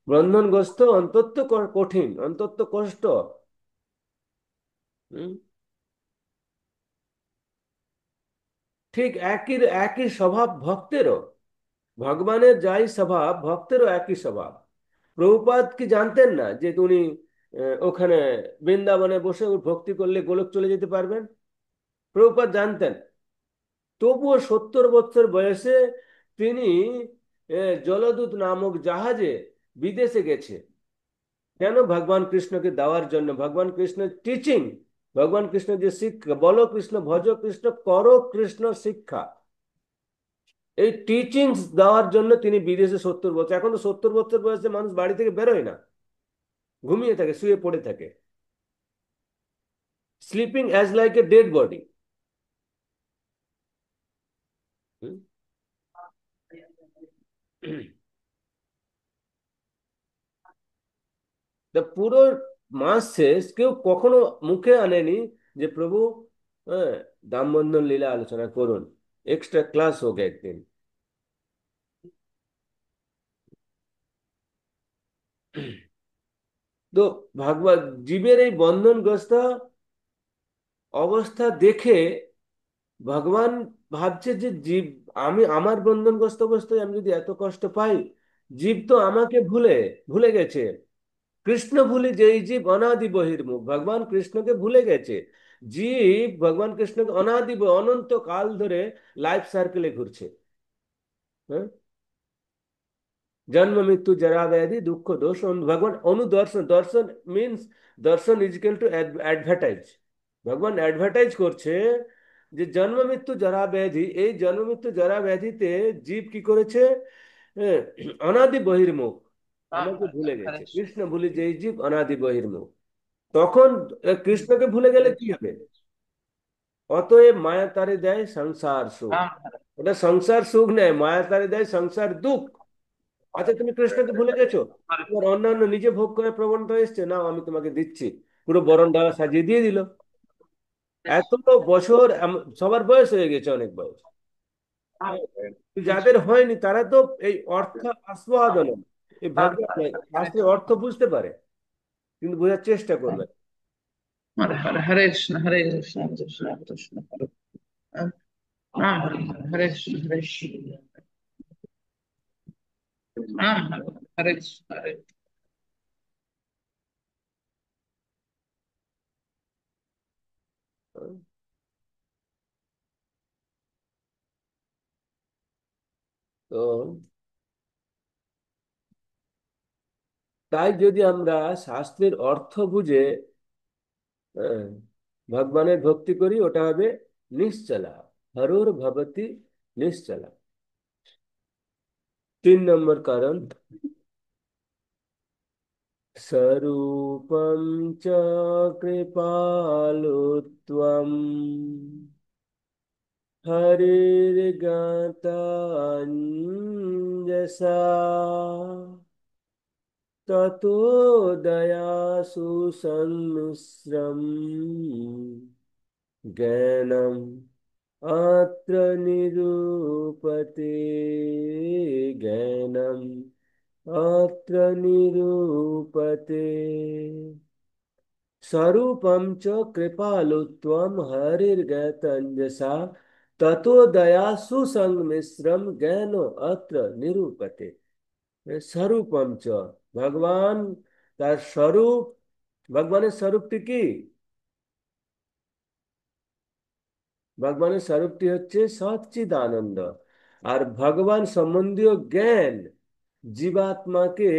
বন্ধনগ্রস্ত অন্তত কঠিন, অন্তত কষ্ট। হুম? ঠিক একই একই স্বভাব ভক্তেরও। ভগবানের যাই স্বভাব, ভক্তেরও একই স্বভাব। প্রভুপাদ কি জানতেন না যে উনি ওখানে বৃন্দাবনে বসে ভক্তি করলে গোলক চলে যেতে পারবেন? প্রভুপাদ জানতেন। তবুও 70 বছর বয়সে তিনি জলদূত নামক জাহাজে বিদেশে গেছে। কেন? ভগবান কৃষ্ণকে দেওয়ার জন্য। ভগবান কৃষ্ণের টিচিং, ভগবান কৃষ্ণ যে শিক্ষা, বলো কৃষ্ণ, ভজ কৃষ্ণ, করো কৃষ্ণ শিক্ষা, এই টিচিংস দেওয়ার জন্য তিনি বিদেশে 70 বছর। এখন তো 70 বছর বয়সে মানুষ বাড়ি থেকে বেরোয় না, ঘুমিয়ে থাকে, শুয়ে পড়ে থাকে, sleeping as like a dead body. তা পুরো মাস শেষ, কেউ কখনো মুখে আনেনি যে প্রভু, হ্যাঁ, দামবন্ধন লীলা আলোচনা করুন, এক্সট্রা ক্লাস হোক একদিন। তো ভাগবত জীবের এই বন্ধনগ্রস্ত অবস্থা দেখে ভগবান ভাবছে যে জীব, আমি আমার বন্ধনগ্রস্ত অবস্থায় আমি যদি এত কষ্ট পাই, জীব তো আমাকে ভুলে ভুলে গেছে। কৃষ্ণ ভুলে যেই জীব অনাদি বহির্মুখ, ভগবান কৃষ্ণকে ভুলে গেছে। জীব ভগবান কৃষ্ণকে অনাদি অনন্ত কাল ধরে লাইফ সার্কেলে ঘুরছে। হ্যাঁ, জন্ম মৃত্যু জরা ব্যাধি দুঃখ দোষ ভগবান অনুদর্শন, দর্শন মিনস, দর্শন ইজ ইকুয়াল টু অ্যাডভার্টাইজ। ভগবান অ্যাডভার্টাইজ করছে যে জন্ম মৃত্যু জরা ব্যাধি, এই জন্ম মৃত্যু জরা ব্যাধিতে জীব কি করেছে? হ্যাঁ, অনাদি বহির্মুখ, আমাকে ভুলে গেছে। কৃষ্ণ ভুলে যে এই জীব অনাদি বহির্মুখ। তখন কৃষ্ণকে ভুলে গেলে কি হবে? অতএব মায়া তারে দেয় সংসার সুখ। ওটা সংসার সুখ নেয়, মায়া তারে দেয় সংসার দুঃখ। আচ্ছা, তুমি কৃষ্ণকে ভুলে গেছো, তোমার অন্যান্য নিজে ভোগ করে প্রবণতা এসছে, নাও আমি তোমাকে দিচ্ছি, পুরো বরণ ডালা সাজিয়ে দিয়ে দিল। এত বছর সবার বয়স হয়ে গেছে, অনেক বয়স। হ্যাঁ, যাদের হয়নি তারা তো এই অর্থ আস্বাদন, এই ভগবত শাস্ত্রের অর্থ বুঝতে পারে, কিন্তু বোঝার চেষ্টা করবে। Hare Krishna, Hare Krishna, Krishna Krishna, Hare Ram, Hare Krishna, Hare Krishna, Ram, Hare Krishna, Hare তো তাই যদি আমরা শাস্ত্রের অর্থ বুঝে হ্যাঁ, ভগবানের ভক্তি করি, ওটা হবে নিশ্চলা, হরুর ভবতি নিশ্চলা। 3 নম্বর কারণ, স্বরূপম চ কৃপালুত্বম হরির্জ্ঞাতাঞ্জসা ততো দয়াসু সন্মিশ্রম জ্ঞানম अत्र निरूपते, ज्ञानम अत्र निरूपते। स्वरूपम च कृपालुत्वम हरिर्गतंजसा ततो दया सुसंमिश्रम ज्ञानो अत्र निरूपते। स्वरूपम च, ভগবান তার স্বরূপ, ভগবানের স্বরূপটি কি? ভগবানের স্বরূপটি হচ্ছে সচ্চিদানন্দ। আর ভগবান সম্বন্ধীয় জ্ঞান জীবাত্মাকে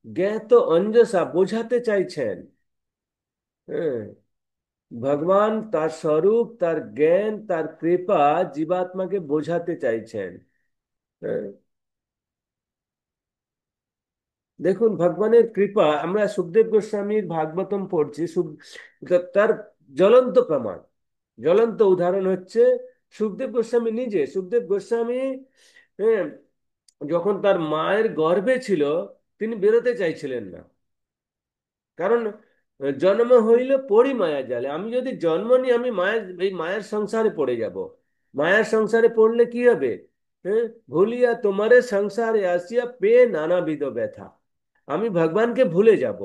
জ্ঞাত অঞ্জসা বোঝাতে চাইছেন। হ্যাঁ, ভগবান তার স্বরূপ, তার জ্ঞান, তার কৃপা জীবাত্মাকে বোঝাতে চাইছেন। হ্যাঁ, দেখুন ভগবানের কৃপা, আমরা সুখদেব গোস্বামীর ভাগবতম পড়ছি, তার জ্বলন্ত প্রমাণ, জ্বলন্ত উদাহরণ হচ্ছে সুখদেব গোস্বামী নিজে। সুখদেব গোস্বামী হ্যাঁ, যখন তার মায়ের গর্ভে ছিল তিনি বেরোতে চাইছিলেন না। কারণ জন্ম হইল পড়ি মায়া জালে, আমি যদি জন্ম নিই আমি এই মায়ের সংসারে পড়ে যাব। মায়ার সংসারে পড়লে কি হবে? হ্যাঁ, ভুলিয়া তোমারে সংসারে আসিয়া পেয়ে নানাবিধ ব্যথা, আমি ভগবানকে ভুলে যাব।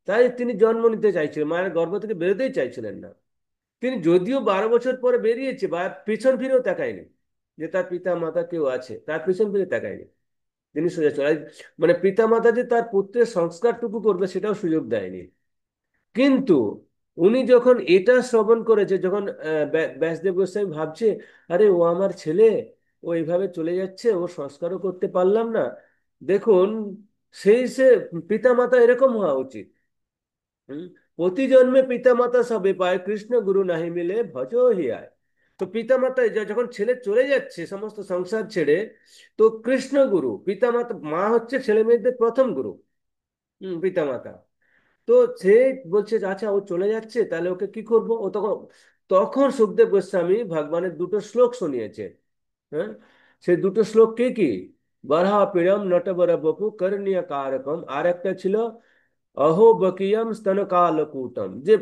তাই তিনি জন্ম নিতে চাইছিলেন, মায়ের গর্ভ থেকে বেরোতেই চাইছিলেন না। তিনি যদিও 12 বছর পরে বেরিয়েছে, বা পিছন ফিরেও তাকায়নি যে তার পিতা মাতা কেউ আছে, তার পিছন ফিরে তাকায়নি। তিনি সোজা চলে, মানে পিতা মাতা যে তার পুত্রের সংস্কারটুকু করবে সেটাও সুযোগ দেয়নি। কিন্তু উনি যখন এটা শ্রবণ করেছে, যখন ব্যাসদেব গোস্বামী ভাবছে, আরে ও আমার ছেলে, ও এইভাবে চলে যাচ্ছে, ও সংস্কারও করতে পারলাম না। দেখুন, সে পিতা মাতা এরকম হওয়া উচিত। হুম, প্রতি জন্মে পিতা মাতা সবে পায়, কৃষ্ণ গুরু নাহি মিলে ভজো হিয়ায়। তো পিতা মাতা যখন ছেলে চলে যাচ্ছে সমস্ত সংসার ছেড়ে, তো কৃষ্ণ গুরু পিতা মাতা, মা হচ্ছে ছেলে মেয়েদের প্রথম গুরু। পিতা মাতা। তো সে বলছে যে, আচ্ছা ও চলে যাচ্ছে, তাহলে ওকে কি করব? ও তখন তখন সুখদেব গোস্বামী ভগবানের দুটো শ্লোক শুনিয়েছে। হ্যাঁ, সেই দুটো শ্লোক কি কি? বরাহ পীড়ম নটবর বপু করণীয় কারকম, আর একটা ছিল অহো বকিয়ম স্তন কালকূটম। যে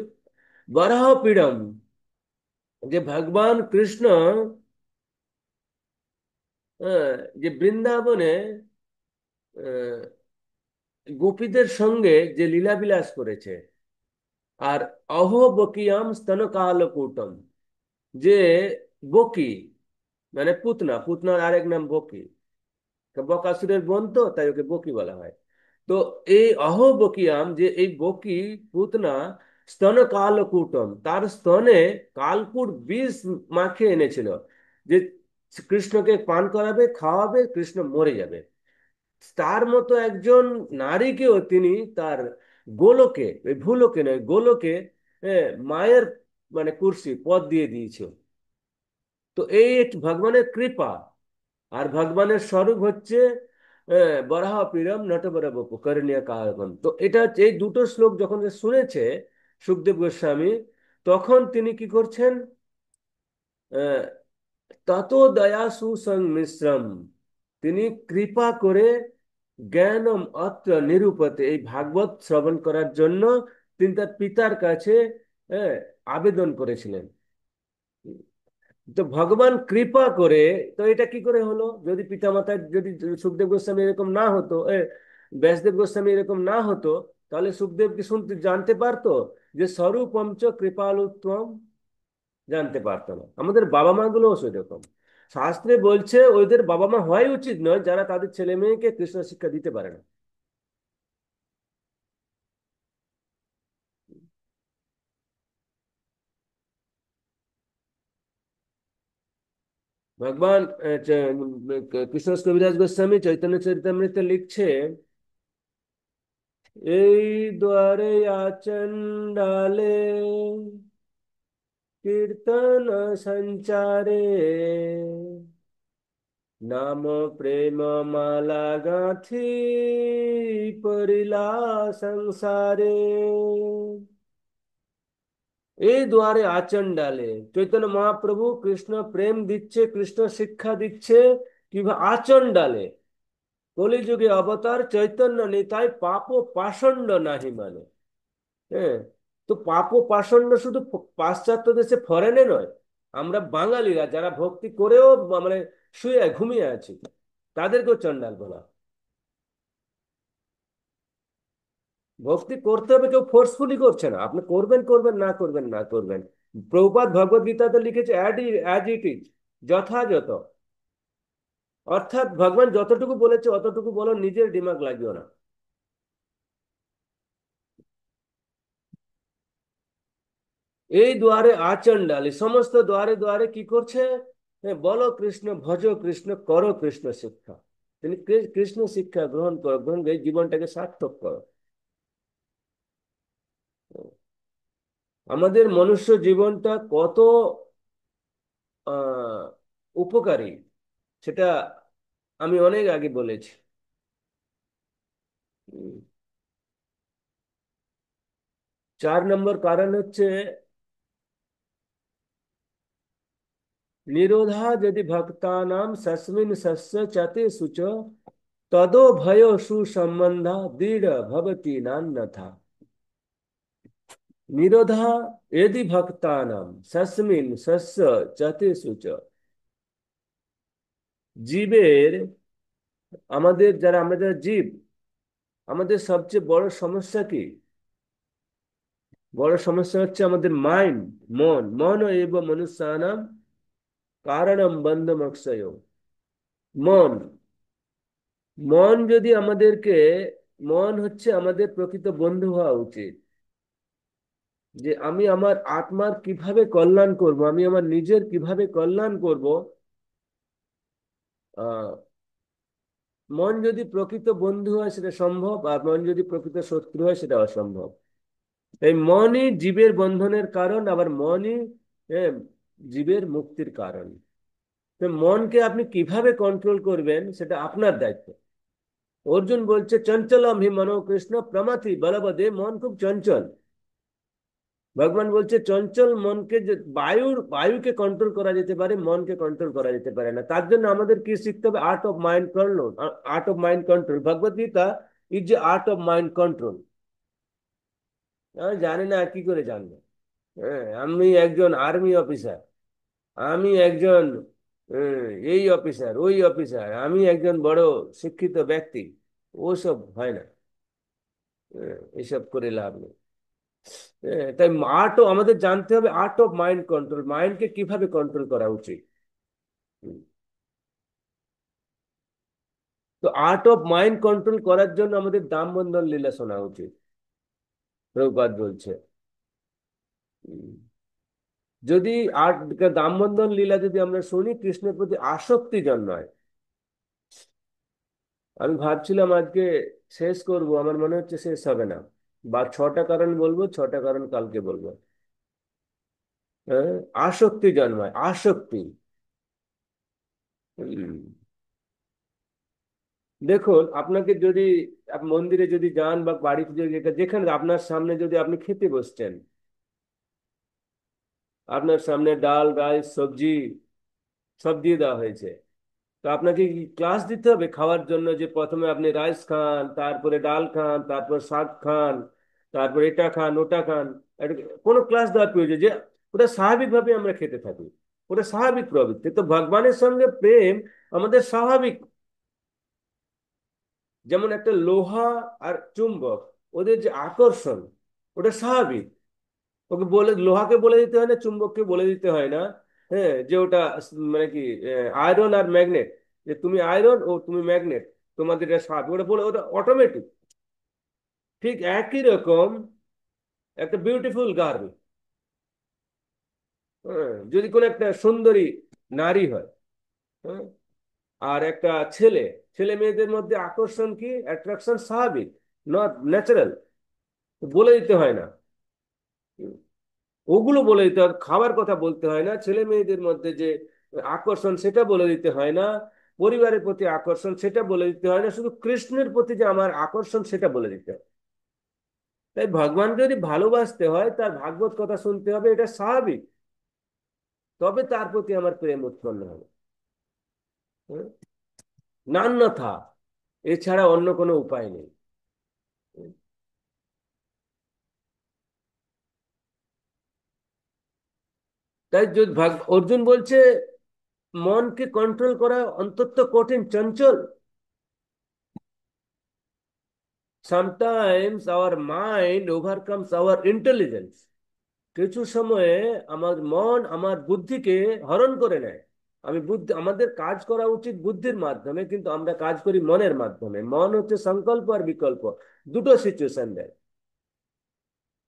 বরাহ পীড়ম, যে ভগবান কৃষ্ণ যে বৃন্দাবনে আহ, গোপীদের সঙ্গে যে লীলাবিলাস করেছে, আর অহো বকিয়াম স্তন কালকূটম, যে বকি মানে পুতনা, পুতনার আরেক নাম বকি, তো বকাসুরের বোন, তো তাই ওকে বকি বলা হয়। তো এই অহো বকিয়াম, যে এই বকি পুতনা স্তন কালকূটম, তার স্তনে কালকূট বিষ মাখিয়ে এনেছিল, যে কৃষ্ণকে পান করাবে, খাওয়াবে, কৃষ্ণ মরে যাবে। তার মতো একজন নারীকেও তিনি তার গোলকে, ওই ভূলোকে নয় গোলকে, মায়ের মানে কুর্সি পদ দিয়ে দিয়েছে। তো এই ভগবানের কৃপা। আর ভগবানের স্বরূপ হচ্ছে বরাহ পীড়ম নটবর বপু করণীয় কারকম। তো এটা হচ্ছে, এই দুটো শ্লোক যখন সে শুনেছে সুখদেব গোস্বামী, তখন তিনি কি করছেন? তত দয়া সুসংমিশ্রম, তিনি কৃপা করে জ্ঞানম অত্র নিরূপতে, এই ভাগবত শ্রবণ করার জন্য তিনি তার পিতার কাছে হ্যাঁ, আবেদন করেছিলেন। তো ভগবান কৃপা করে, তো এটা কি করে হলো? যদি পিতামাতা, যদি সুখদেব গোস্বামী এরকম না হতো, ব্যাসদেব গোস্বামী এরকম না হতো, তাহলে সুখদেব কি শুনতে জানতে পারতো যে স্বরূপম চ কৃপালুত্বম? জানতে পারতো না। আমাদের বাবা মা গুলোও সেরকম। শাস্ত্রে বলছে ওদের বাবা মা হওয়াই উচিত নয় যারা তাদের ছেলে মেয়েকে কৃষ্ণ শিক্ষা দিতে পারে না। ভগবান কৃষ্ণ কবিরাজ গোস্বামী চৈতন্য চরিতামৃতে লিখছে, এই দ্বারে আচণ্ডালে কীর্তন সঞ্চারে নাম প্রেম মালা গাঁথি পরিলা সংসারে। এই দুয়ারে আচণ্ডালে চৈতন্য মহাপ্রভু কৃষ্ণ প্রেম দিচ্ছে, কৃষ্ণ শিক্ষা দিচ্ছে কিভাবে আচণ্ডালে। কলিযুগে অবতার চৈতন্য নিতাই পাপ পাষণ্ড নাহি মানে। হ্যাঁ, তো পাপ পাষণ্ড শুধু পাশ্চাত্য দেশে ফরেনে নয়, আমরা বাঙালিরা যারা ভক্তি করেও মানে শুয়ে ঘুমিয়ে আছি, তাদেরকেও চণ্ডাল বলা। ভক্তি করতে হবে, কেউ ফোর্সফুলি করছে না, আপনি করবেন করবেন, না করবেন না করবেন। প্রভুপাদ ভগবদ গীতাতে লিখেছে অ্যাজ ইট ইজ, যথাযথ। অর্থাৎ ভগবান যতটুকু বলেছে অতটুকু বলো, নিজের দিমাগ লাগিও না। এই দুয়ারে আচণ্ডালি, সমস্ত দুয়ারে দুয়ারে কি করছে? বলো কৃষ্ণ, ভজ কৃষ্ণ, করো কৃষ্ণ শিক্ষা। তিনি কৃষ্ণ শিক্ষা গ্রহণ করো, গ্রহণ করে জীবনটাকে সার্থক করো। আমাদের মনুষ্য জীবনটা কত আহ উপকারী, সেটা আমি অনেক আগে বলেছি। উম, 4 নম্বর কারণ হচ্ছে নিরোধা যদি ভক্তানাম সস্মিন সস্য চতে শুচ তদो भयो सुसंबंधा दृढ़ भवति नान्यथा। निरोधा यदि भक्तानाम सस्मिन सस्य चतेषु च, জীবের, আমাদের যারা, আমরা যারা জীব, আমাদের সবচেয়ে বড় সমস্যা কি? বড় সমস্যা হচ্ছে আমাদের মাইন্ড, মন। মন এব মনুষ্যানাম কারণম বন্ধমক্ষয়। মন, মন যদি আমাদেরকে, মন হচ্ছে আমাদের প্রকৃত বন্ধু হওয়া উচিত। যে আমি আমার আত্মার কিভাবে কল্যাণ করব, আমি আমার নিজের কিভাবে কল্যাণ করব। আহ মন যদি প্রকৃত বন্ধু হয় সেটা সম্ভব, আর মন যদি প্রকৃত শত্রু হয় সেটা অসম্ভব। এই মনই জীবের বন্ধনের কারণ, আবার মনই আহ, জীবের মুক্তির কারণ। তো মনকে আপনি কিভাবে কন্ট্রোল করবেন সেটা আপনার দায়িত্ব। অর্জুন বলছে চঞ্চলম হি মনো কৃষ্ণ প্রমাথি বলবদে, মন খুব চঞ্চল। ভগবান বলছে চঞ্চল মনকে যে বায়ুকে কন্ট্রোল করা যেতে পারে, মনকে কন্ট্রোল করা যেতে পারে না। তার জন্য আমাদের কি শিখতে হবে? Art of mind control. Art of mind control, Bhagavad Gita is যে আর্ট অফ মাইন্ড কন্ট্রোল। আমি জানি না কি করে জানবো। হ্যাঁ, আমি একজন আর্মি অফিসার, আমি একজন এই অফিসার, ওই অফিসার, আমি একজন বড় শিক্ষিত ব্যক্তি, ওসব হয় না। এসব করে লাভ নেই। তাই আমাদের জানতে হবে আর্ট অফ মাইন্ড কন্ট্রোল, মাইন্ডকে কিভাবে কন্ট্রোল করা উচিত। হুম। তো আর্ট অফ মাইন্ড কন্ট্রোল করার জন্য আমাদের দামবন্ধন লীলা শোনা উচিত। প্রভুপাদ বলছে যদি আর্ট, দামবন্ধন লীলা যদি আমরা শুনি, কৃষ্ণের প্রতি আসক্তি জন্মায়। আমি ভাবছিলাম আজকে শেষ করব, আমার মনে হচ্ছে শেষ হবে না। বা 6টা কারণ বলবো, 6টা কারণ কালকে বলবো। হ্যাঁ, আসক্তি জন্মায়, আসক্তি। হুম। দেখুন, আপনাকে যদি মন্দিরে যদি যান বা বাড়িতে যদি, যেখানে আপনার সামনে যদি আপনি খেতে বসছেন, আপনার সামনে ডাল রাইস সবজি সব দিয়ে দেওয়া হয়েছে, তো আপনাকে কি ক্লাস দিতে হবে খাওয়ার জন্য? যে প্রথমে আপনি রাইস খান, তারপরে ডাল খান, তারপর শাক খান, তারপর এটা খান ওটা খান? কোনো ক্লাস দেওয়ার প্রয়োজন? যে ওটা স্বাভাবিকভাবে আমরা খেতে থাকি, ওটা স্বাভাবিক প্রবৃত্তি। তো ভগবানের সঙ্গে প্রেম আমাদের স্বাভাবিক। যেমন একটা লোহা আর চুম্বক, ওদের যে আকর্ষণ, ওটা স্বাভাবিক। ওকে বলে, লোহাকে বলে দিতে হয় না, চুম্বককে বলে দিতে হয় না। হ্যাঁ, যে ওটা মানে কি, আয়রন আর ম্যাগনেট, যে তুমি আয়রন ও তুমি ম্যাগনেট, তোমাদের এটা স্বাভাবিক, ওটা বলে, ওটা অটোমেটিক। ঠিক একই রকম একটা বিউটিফুল গার্ল, হ্যাঁ, যদি কোনো একটা সুন্দরী নারী হয়, হ্যাঁ, আর একটা ছেলে, ছেলে মেয়েদের মধ্যে আকর্ষণ কি, অ্যাট্রাকশন স্বাভাবিক, নট ন্যাচারাল, বলে দিতে হয় না। ওগুলো বলে দিতে হয়, খাবার কথা বলতে হয় না। ছেলে মেয়েদের মধ্যে যে আকর্ষণ সেটা বলে দিতে হয় না। পরিবারের প্রতি আকর্ষণ সেটা বলে দিতে হয় না। শুধু কৃষ্ণের প্রতি যে আমার আকর্ষণ সেটা বলে দিতে হয়। তাই ভগবান যদি ভালোবাসতে হয়, তার ভাগবত কথা শুনতে হবে, এটা স্বাভাবিক। তবে তার প্রতি আমার প্রেম উৎপন্ন হবে। হ্যাঁ? নান্যথা, এছাড়া অন্য কোনো উপায় নেই। তাই যদি অর্জুন বলছে মনকে কন্ট্রোল করা অত্যন্ত কঠিন, চঞ্চল। Sometimes our mind overcomes our intelligence. কিছু সময়ে আমার মন আমার বুদ্ধিকে হরণ করে নেয়। আমাদের কাজ করা উচিত বুদ্ধির মাধ্যমে, কিন্তু আমরা কাজ করি মনের মাধ্যমে। মন হচ্ছে সংকল্প আর বিকল্প, দুটো সিচুয়েশন দেয়।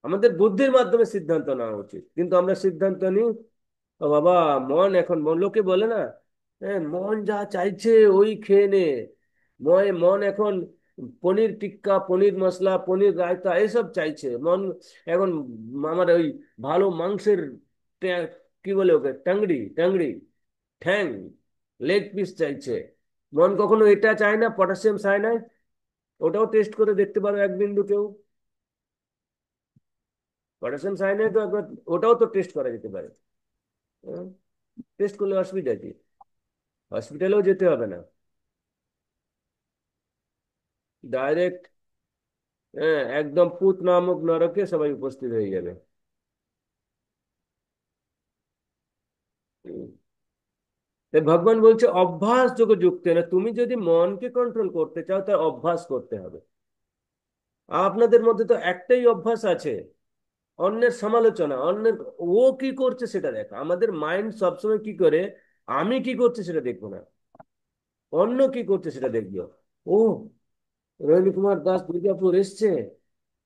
আমাদের বুদ্ধির মাধ্যমে সিদ্ধান্ত নেওয়া উচিত, কিন্তু আমরা সিদ্ধান্ত নিই ও বাবা, লোকে বলে না, হ্যাঁ মন যা চাইছে ওই খেয়ে নে। মন এখন পনির টিক্কা, পনির মশলা, পনির রায়তা এসব চাইছে মন এখন। আমার ওই ভালো মাংসের কি বলে ওকে, টাংড়ি টাংড়ি, ঠ্যাং, লেগ পিস চাইছে। মন কখনো এটা চায় না, পটাশিয়াম সায়ানাইড। ওটাও টেস্ট করে দেখতে পারো এক বিন্দু কেউ। পটাশিয়াম সায়ানাইড তো একবার, ওটাও তো টেস্ট করা যেতে পারে। টেস্ট করলে অসুবিধা কি? হসপিটালেও যেতে হবে না, ডাইরেক্ট হ্যাঁ একদম পুত নামক নরকে সবাই উপস্থিত হয়ে যাবে। হুম। তাই ভগবান বলছে অভ্যাস যোগ যুক্ত না। তুমি যদি মনকে কন্ট্রোল করতে চাও তার অভ্যাস করতে হবে। আপনাদের মধ্যে তো একটাই অভ্যাস আছে, অন্যের সমালোচনা, অন্যের ও কি করছে সেটা দেখা। আমাদের মাইন্ড সবসময় কি করে, আমি কি করছি সেটা দেখবো না, অন্য কি করছে সেটা দেখবো। ও, রোহিণী কুমার দাস দুর্গাপুর এসছে,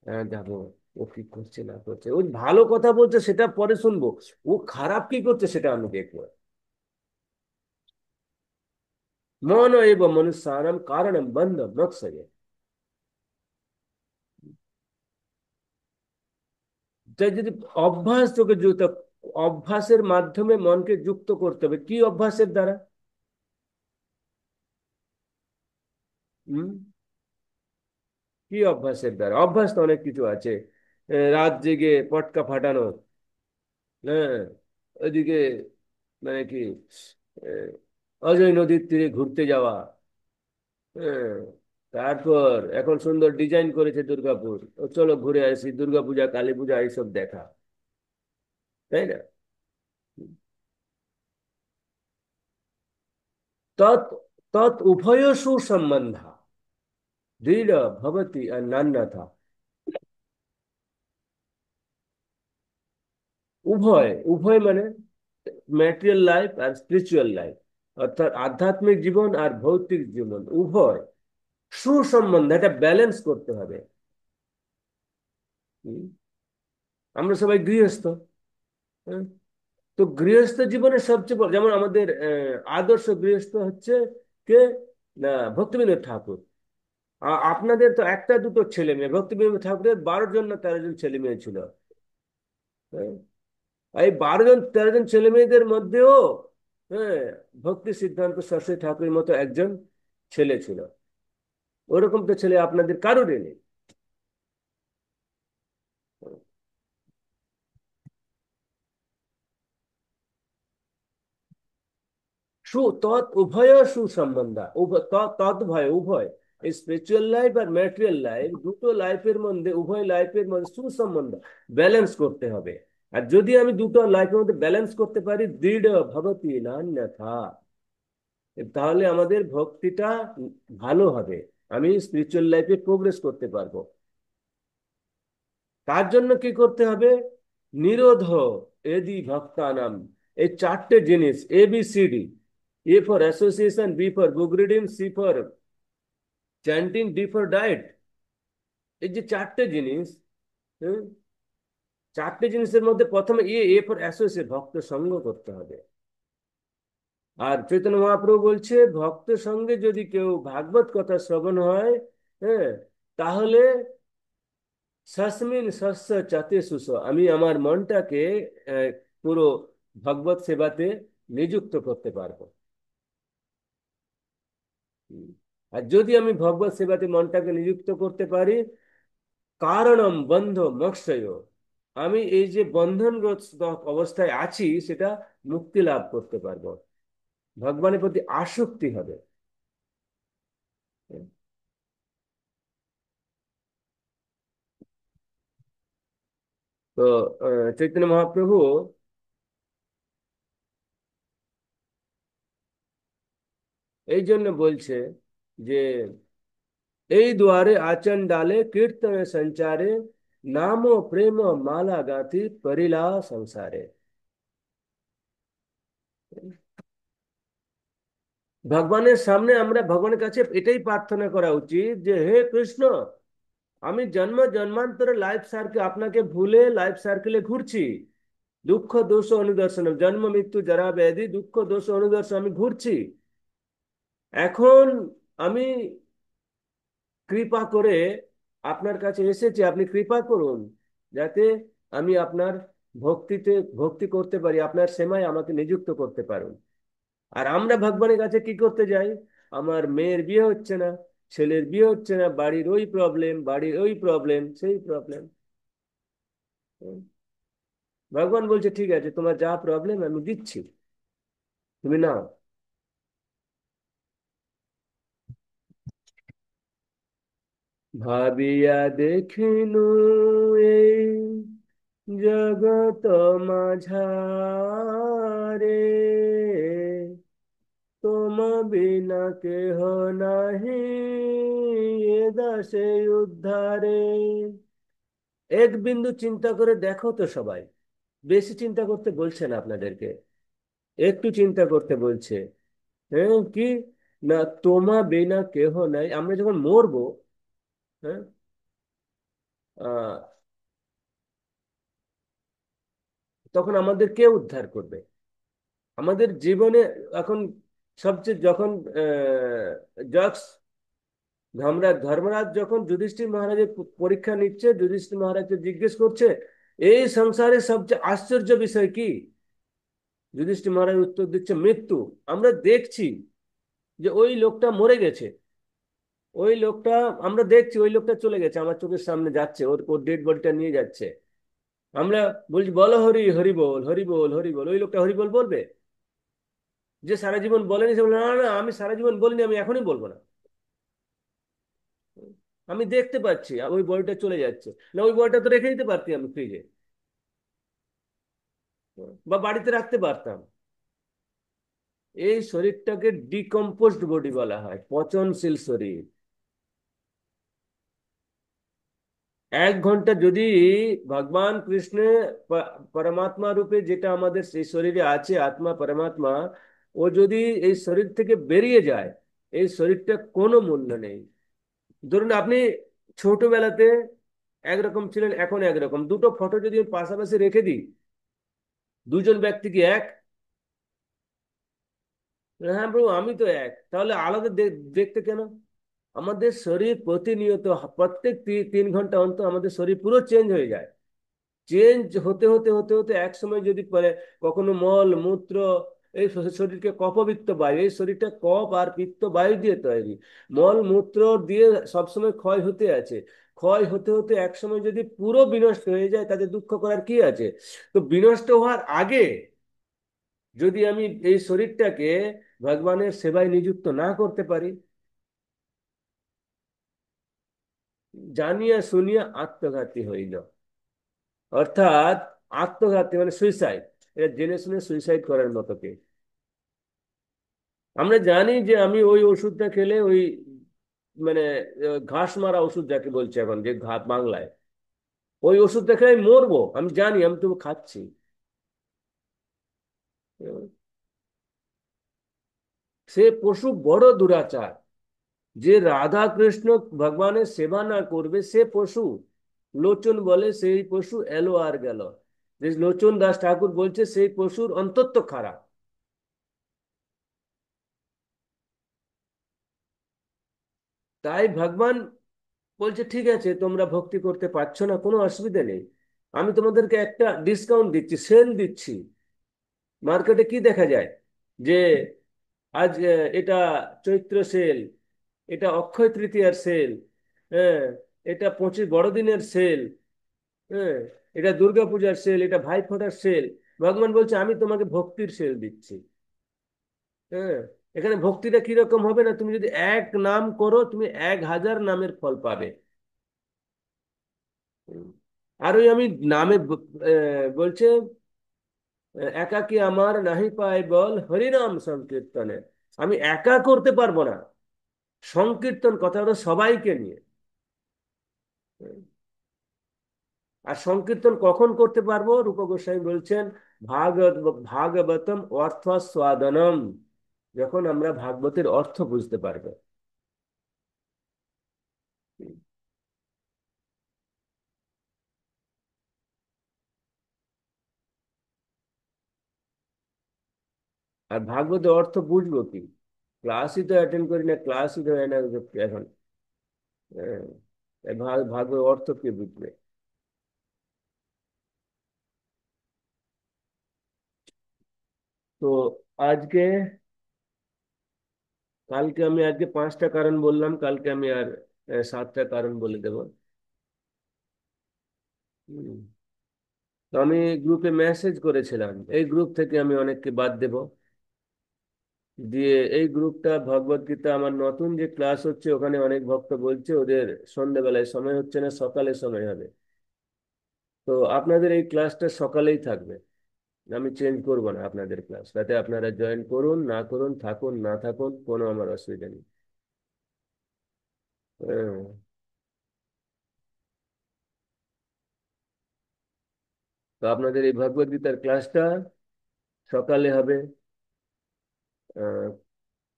হ্যাঁ যাবো। ও কি করছে না করছে, ও ভালো কথা বলছে সেটা পরে শুনবো, ও খারাপ কি করছে সেটা আমি দেখবো। মন এব মনুষ্যানাম কারণম বন্ধ মোক্ষয়ে। তাই যদি অভ্যাস তোকে যুক্ত, অভ্যাসের মাধ্যমে মনকে যুক্ত করতে হবে। কি অভ্যাসের দ্বারা? হম কি অভ্যাসের দ্বারা? অভ্যাস তো অনেক কিছু আছে। রাত জেগে পটকা ফাটানো, হ্যাঁ, ওইদিকে মানে কি, আহ, অজয় নদীর তীরে ঘুরতে যাওয়া, হ্যাঁ, তারপর এখন সুন্দর ডিজাইন করেছে দুর্গাপুর, ও চলো ঘুরে আসি, দুর্গাপূজা কালী পূজা এইসব দেখা, তাই না? তৎ তৎ উভয়সু সম্বন্ধ দৃঢ় ভবতি অন্যথা। উভয় উভয় মানে ম্যাটেরিয়াল লাইফ আর স্পিরিচুয়াল লাইফ, অর্থাৎ আধ্যাত্মিক জীবন আর ভৌতিক জীবন উভয় সুসম্বন্ধ, এটা ব্যালেন্স করতে হবে। হুম, আমরা সবাই গৃহস্থ, হ্যাঁ? তো গৃহস্থ জীবনের সবচেয়ে বড়, যেমন আমাদের আদর্শ গৃহস্থ হচ্ছে কে না, ভক্তিবিনোদ ঠাকুর। আপনাদের তো একটা দুটো ছেলে মেয়ে, ভক্তিবিনোদ ঠাকুরের 12 জন না 13 জন ছেলে মেয়ে ছিল, হ্যাঁ? এই 12 জন 13 জন ছেলে মেয়েদের মধ্যেও, হ্যাঁ, ভক্তি সিদ্ধান্ত সরস্বতী ঠাকুরের মতো একজন ছেলে ছিল। ওরকম তো ছেলে আপনাদের কারোরই নেই। তৎ উভয় সুসম্বন্ধ, তৎ ভয় উভয়, এই স্পিরিচুয়াল লাইফ আর ম্যাটেরিয়াল লাইফ, দুটো লাইফের মধ্যে, উভয় লাইফের মধ্যে সুসম্বন্ধ, ব্যালেন্স করতে হবে। আর যদি আমি দুটো লাইফের মধ্যে ব্যালেন্স করতে পারি, দৃঢ় ভবতি নান্যথা, তাহলে আমাদের ভক্তিটা ভালো হবে, আমি স্পিরিচুয়াল লাইফে প্রোগ্রেস করতে পারবো। তার জন্য কি করতে হবে? নিরোধ এদি ভক্তানাম, এই চারটে জিনিস, ABCD: A for association, B for book reading, C for chanting, D for diet. এই যে চারটে জিনিস, হুম, চারটে জিনিসের মধ্যে প্রথমে এ ফর অ্যাসোসিয়েট, ভক্ত সঙ্গ করতে হবে। আর চৈতন্য মহাপ্রভু বলছে ভক্ত সঙ্গে যদি কেউ ভাগবত কথা শ্রবণ হয়, হ্যাঁ, তাহলে সস্মিন শস্য চাতে সুস, আমি আমার মনটাকে পুরো ভগবত সেবাতে নিযুক্ত করতে পারবো। হুম। আর যদি আমি ভগবত সেবাতে মনটাকে নিযুক্ত করতে পারি, কারণম বন্ধ মোক্ষয়, আমি এই যে বন্ধনগ্রস্ত অবস্থায় আছি সেটা মুক্তি লাভ করতে পারবো, ভগবানের প্রতি আসক্তি হবে। তো চৈতন্য মহাপ্রভু এই জন্য বলছে যে এই দুয়ারে আচন ডালে কীর্তনে সঞ্চারে নাম প্রেম মালা গাঁথি পরিলা সংসারে। ভগবানের সামনে আমরা ভগবানের কাছে এটাই প্রার্থনা করা উচিত যে হে কৃষ্ণ, আমি জন্ম জন্মান্তরে লাইফ সার্কেল আপনাকে ভুলে লাইফ সার্কেলে ঘুরছি। দুঃখ দোষ অনুদর্শন, জন্ম মৃত্যু জরা ব্যাধি দুঃখ দোষ অনুদর্শন, আমি ঘুরছি। এখন আমি কৃপা করে আপনার কাছে এসেছি, আপনি কৃপা করুন যাতে আমি আপনার ভক্তিতে ভক্তি করতে পারি, আপনার সেবায় আমাকে নিযুক্ত করতে পারুন। আর আমরা ভগবানের কাছে কি করতে যাই? আমার মেয়ের বিয়ে হচ্ছে না, ছেলের বিয়ে হচ্ছে না, বাড়ির ওই প্রবলেম, বাড়ির ওই প্রবলেম, সেই প্রবলেম। ভগবান বলছে ঠিক আছে, তোমার যা প্রবলেম আমি দিচ্ছি, তুমি নাও। ভাবিয়া দেখিনু এই জগত মাঝারে, তোমা বিনা কেহ নাহি এ দাসে উদ্ধারে। এক বিন্দু চিন্তা করে দেখো তো সবাই, বেশি চিন্তা করতে বলছে না আপনাদেরকে, একটু চিন্তা করতে বলছে। হ্যাঁ কি না, তোমা বিনা কেহ নাই। আমরা যখন মরবো, হ্যাঁ, আহ তখন আমাদের কে উদ্ধার করবে? আমাদের জীবনে এখন সবচেয়ে যখন জক্স ধর্মরাজ ধর্মরাজ যখন যুধিষ্ঠির মহারাজের পরীক্ষা নিচ্ছে, যুধিষ্ঠির মহারাজকে জিজ্ঞেস করছে এই সংসারে সবচেয়ে আশ্চর্য বিষয় কি? যুধিষ্ঠির মহারাজ উত্তর দিচ্ছে মৃত্যু। আমরা দেখছি যে ওই লোকটা মরে গেছে, ওই লোকটা আমরা দেখছি, ওই লোকটা চলে গেছে, আমার চোখের সামনে যাচ্ছে, ওর ওর ডেড বডিটা নিয়ে যাচ্ছে। আমরা বলছি বলো হরি হরি বল, হরি বল, হরি বল। ওই লোকটা হরি বল বলবে? যে সারা জীবন বলেনি সে বলে না না আমি সারা জীবন বলিনি, আমি এখনই বলবো না, আমি দেখতে পাচ্ছি ওই বডিটা চলে যাচ্ছে। না ওই বডিটা তো রেখে দিতে পারতি আমি ফ্রিজে, বা বাড়িতে রাখতে পারতাম। এই শরীরটাকে ডিকম্পোজড বডি বলা হয়, পচনশীল শরীর। 1 ঘন্টা যদি ভগবান কৃষ্ণ পরমাত্মা রূপে যেটা আমাদের সেই শরীরে আছে, আত্মা পরমাত্মা, ও যদি এই শরীর থেকে বেরিয়ে যায়, এই শরীরটা কোনো মূল্য নেই। ধরুন আপনি ছোটবেলাতে একরকম ছিলেন, এখন একরকম, দুটো ফটো যদি আমি পাশাপাশি রেখে দিই, দুজন ব্যক্তি কি এক? হ্যাঁ প্রভু আমি তো এক, তাহলে আলাদা দেখতে কেন? আমাদের শরীর প্রতিনিয়ত প্রত্যেক 3 ঘন্টা অন্তর আমাদের শরীর পুরো চেঞ্জ হয়ে যায়। চেঞ্জ হতে হতে হতে হতে এক সময় যদি পরে কখনো মল মূত্র, এই শরীরকে কপবিত্ত বায়ু, এই শরীরটা কপ আর পিত্ত বায়ু দিয়ে তৈরি। মল মূত্র দিয়ে সবসময় ক্ষয় হতে আছে, ক্ষয় হতে হতে এক সময় যদি পুরো বিনষ্ট হয়ে যায় তাতে দুঃখ করার কি আছে? তো বিনষ্ট হওয়ার আগে যদি আমি এই শরীরটাকে ভগবানের সেবায় নিযুক্ত না করতে পারি, জানিয়া শুনিয়া আত্মঘাতী হইল। অর্থাৎ আত্মঘাতী মানে সুইসাইড, এটা জেনে শুনে সুইসাইড করার মতো কে? আমরা জানি যে আমি ওই ওষুধটা খেলে ওই মানে ঘাস মারা ওষুধ যাকে বলছে এখন যে ঘাত বাংলায়, ওই ওষুধটা খেলে আমি মরবো, আমি জানি, আমি তো খাচ্ছি। সে পশু বড় দুরাচার, যে রাধা কৃষ্ণ ভগবানের সেবা না করবে সে পশু। লোচন বলে সেই পশু এলো আর গেল, যে লোচন দাস ঠাকুর বলছে সেই পশুর অন্তত খারাপ। তাই ভগবান বলছে ঠিক আছে তোমরা ভক্তি করতে পারছো না, কোনো অসুবিধা নেই, আমি তোমাদেরকে একটা ডিসকাউন্ট দিচ্ছি, সেল দিচ্ছি। মার্কেটে কি দেখা যায় যে আজ এটা চৈত্র সেল, এটা অক্ষয় তৃতীয়ার সেল, হ্যাঁ, এটা 25 বড়দিনের সেল, হ্যাঁ, এটা দুর্গাপূজার সেল, এটা ভাইফোঁটার সেল। ভগবান বলছে আমি তোমাকে ভক্তির সেল দিচ্ছি। হ্যাঁ, এখানে ভক্তিটা কিরকম হবে না, তুমি যদি এক নাম করো তুমি 1000 নামের ফল পাবে। আর ওই আমি নামে বলছে একাকী আমার নাহি পায় বল হরিনাম সংকীর্তনে, আমি একা করতে পারবো না, সংকীর্তন কথা হলো সবাইকে নিয়ে। আর সংকীর্তন কখন করতে পারবো? রূপ গোস্বামী বলছেন ভাগবত ভাগবতম অর্থ স্বাদনম, যখন আমরা ভাগবতের অর্থ বুঝতে পারবো। আর ভাগবতের অর্থ বুঝবো কি? ক্লাসই তো অ্যাটেন্ড করি না, ক্লাসই তো হয় না এখন। ভাগবত অর্থ কি বুঝবে? তো আজকে, কালকে আমি আজকে 5টা কারণ বললাম, কালকে আমি আর 7টা কারণ বলে দেবো। হুম। তো আমি গ্রুপে মেসেজ করেছিলাম, এই গ্রুপ থেকে আমি অনেককে বাদ দেব। দিয়ে এই গ্রুপটা ভগবত গীতা আমার নতুন যে ক্লাস হচ্ছে, ওখানে অনেক ভক্ত বলছে ওদের সন্ধ্যাবেলায় সময় হচ্ছে না, সকালে সময় হবে। তো আপনাদের এই ক্লাসটা সকালেই থাকবে, আমি চেঞ্জ করব না আপনাদের ক্লাস, তাতে আপনারা জয়েন করুন না করুন, থাকুন না থাকুন, কোনো আমার অসুবিধা নেই। হ্যাঁ। তো আপনাদের এই ভগবত গীতার ক্লাসটা সকালে হবে। আহ,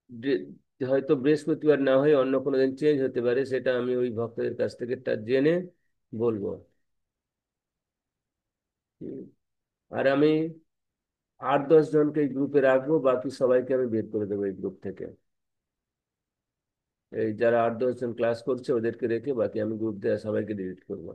বৃ- হয়তো বৃহস্পতিবার না হয়ে অন্য কোনো দিন চেঞ্জ হতে পারে, সেটা আমি ওই ভক্তদের কাছ থেকে তা জেনে বলবো। হুম। আর আমি 8-10 জনকে এই গ্রুপে রাখবো, বাকি সবাইকে আমি বের করে দেবো এই গ্রুপ থেকে। এই যারা 8-10 জন ক্লাস করছে ওদেরকে রেখে বাকি আমি গ্রুপ দিয়ে সবাইকে ডিলিট করবো।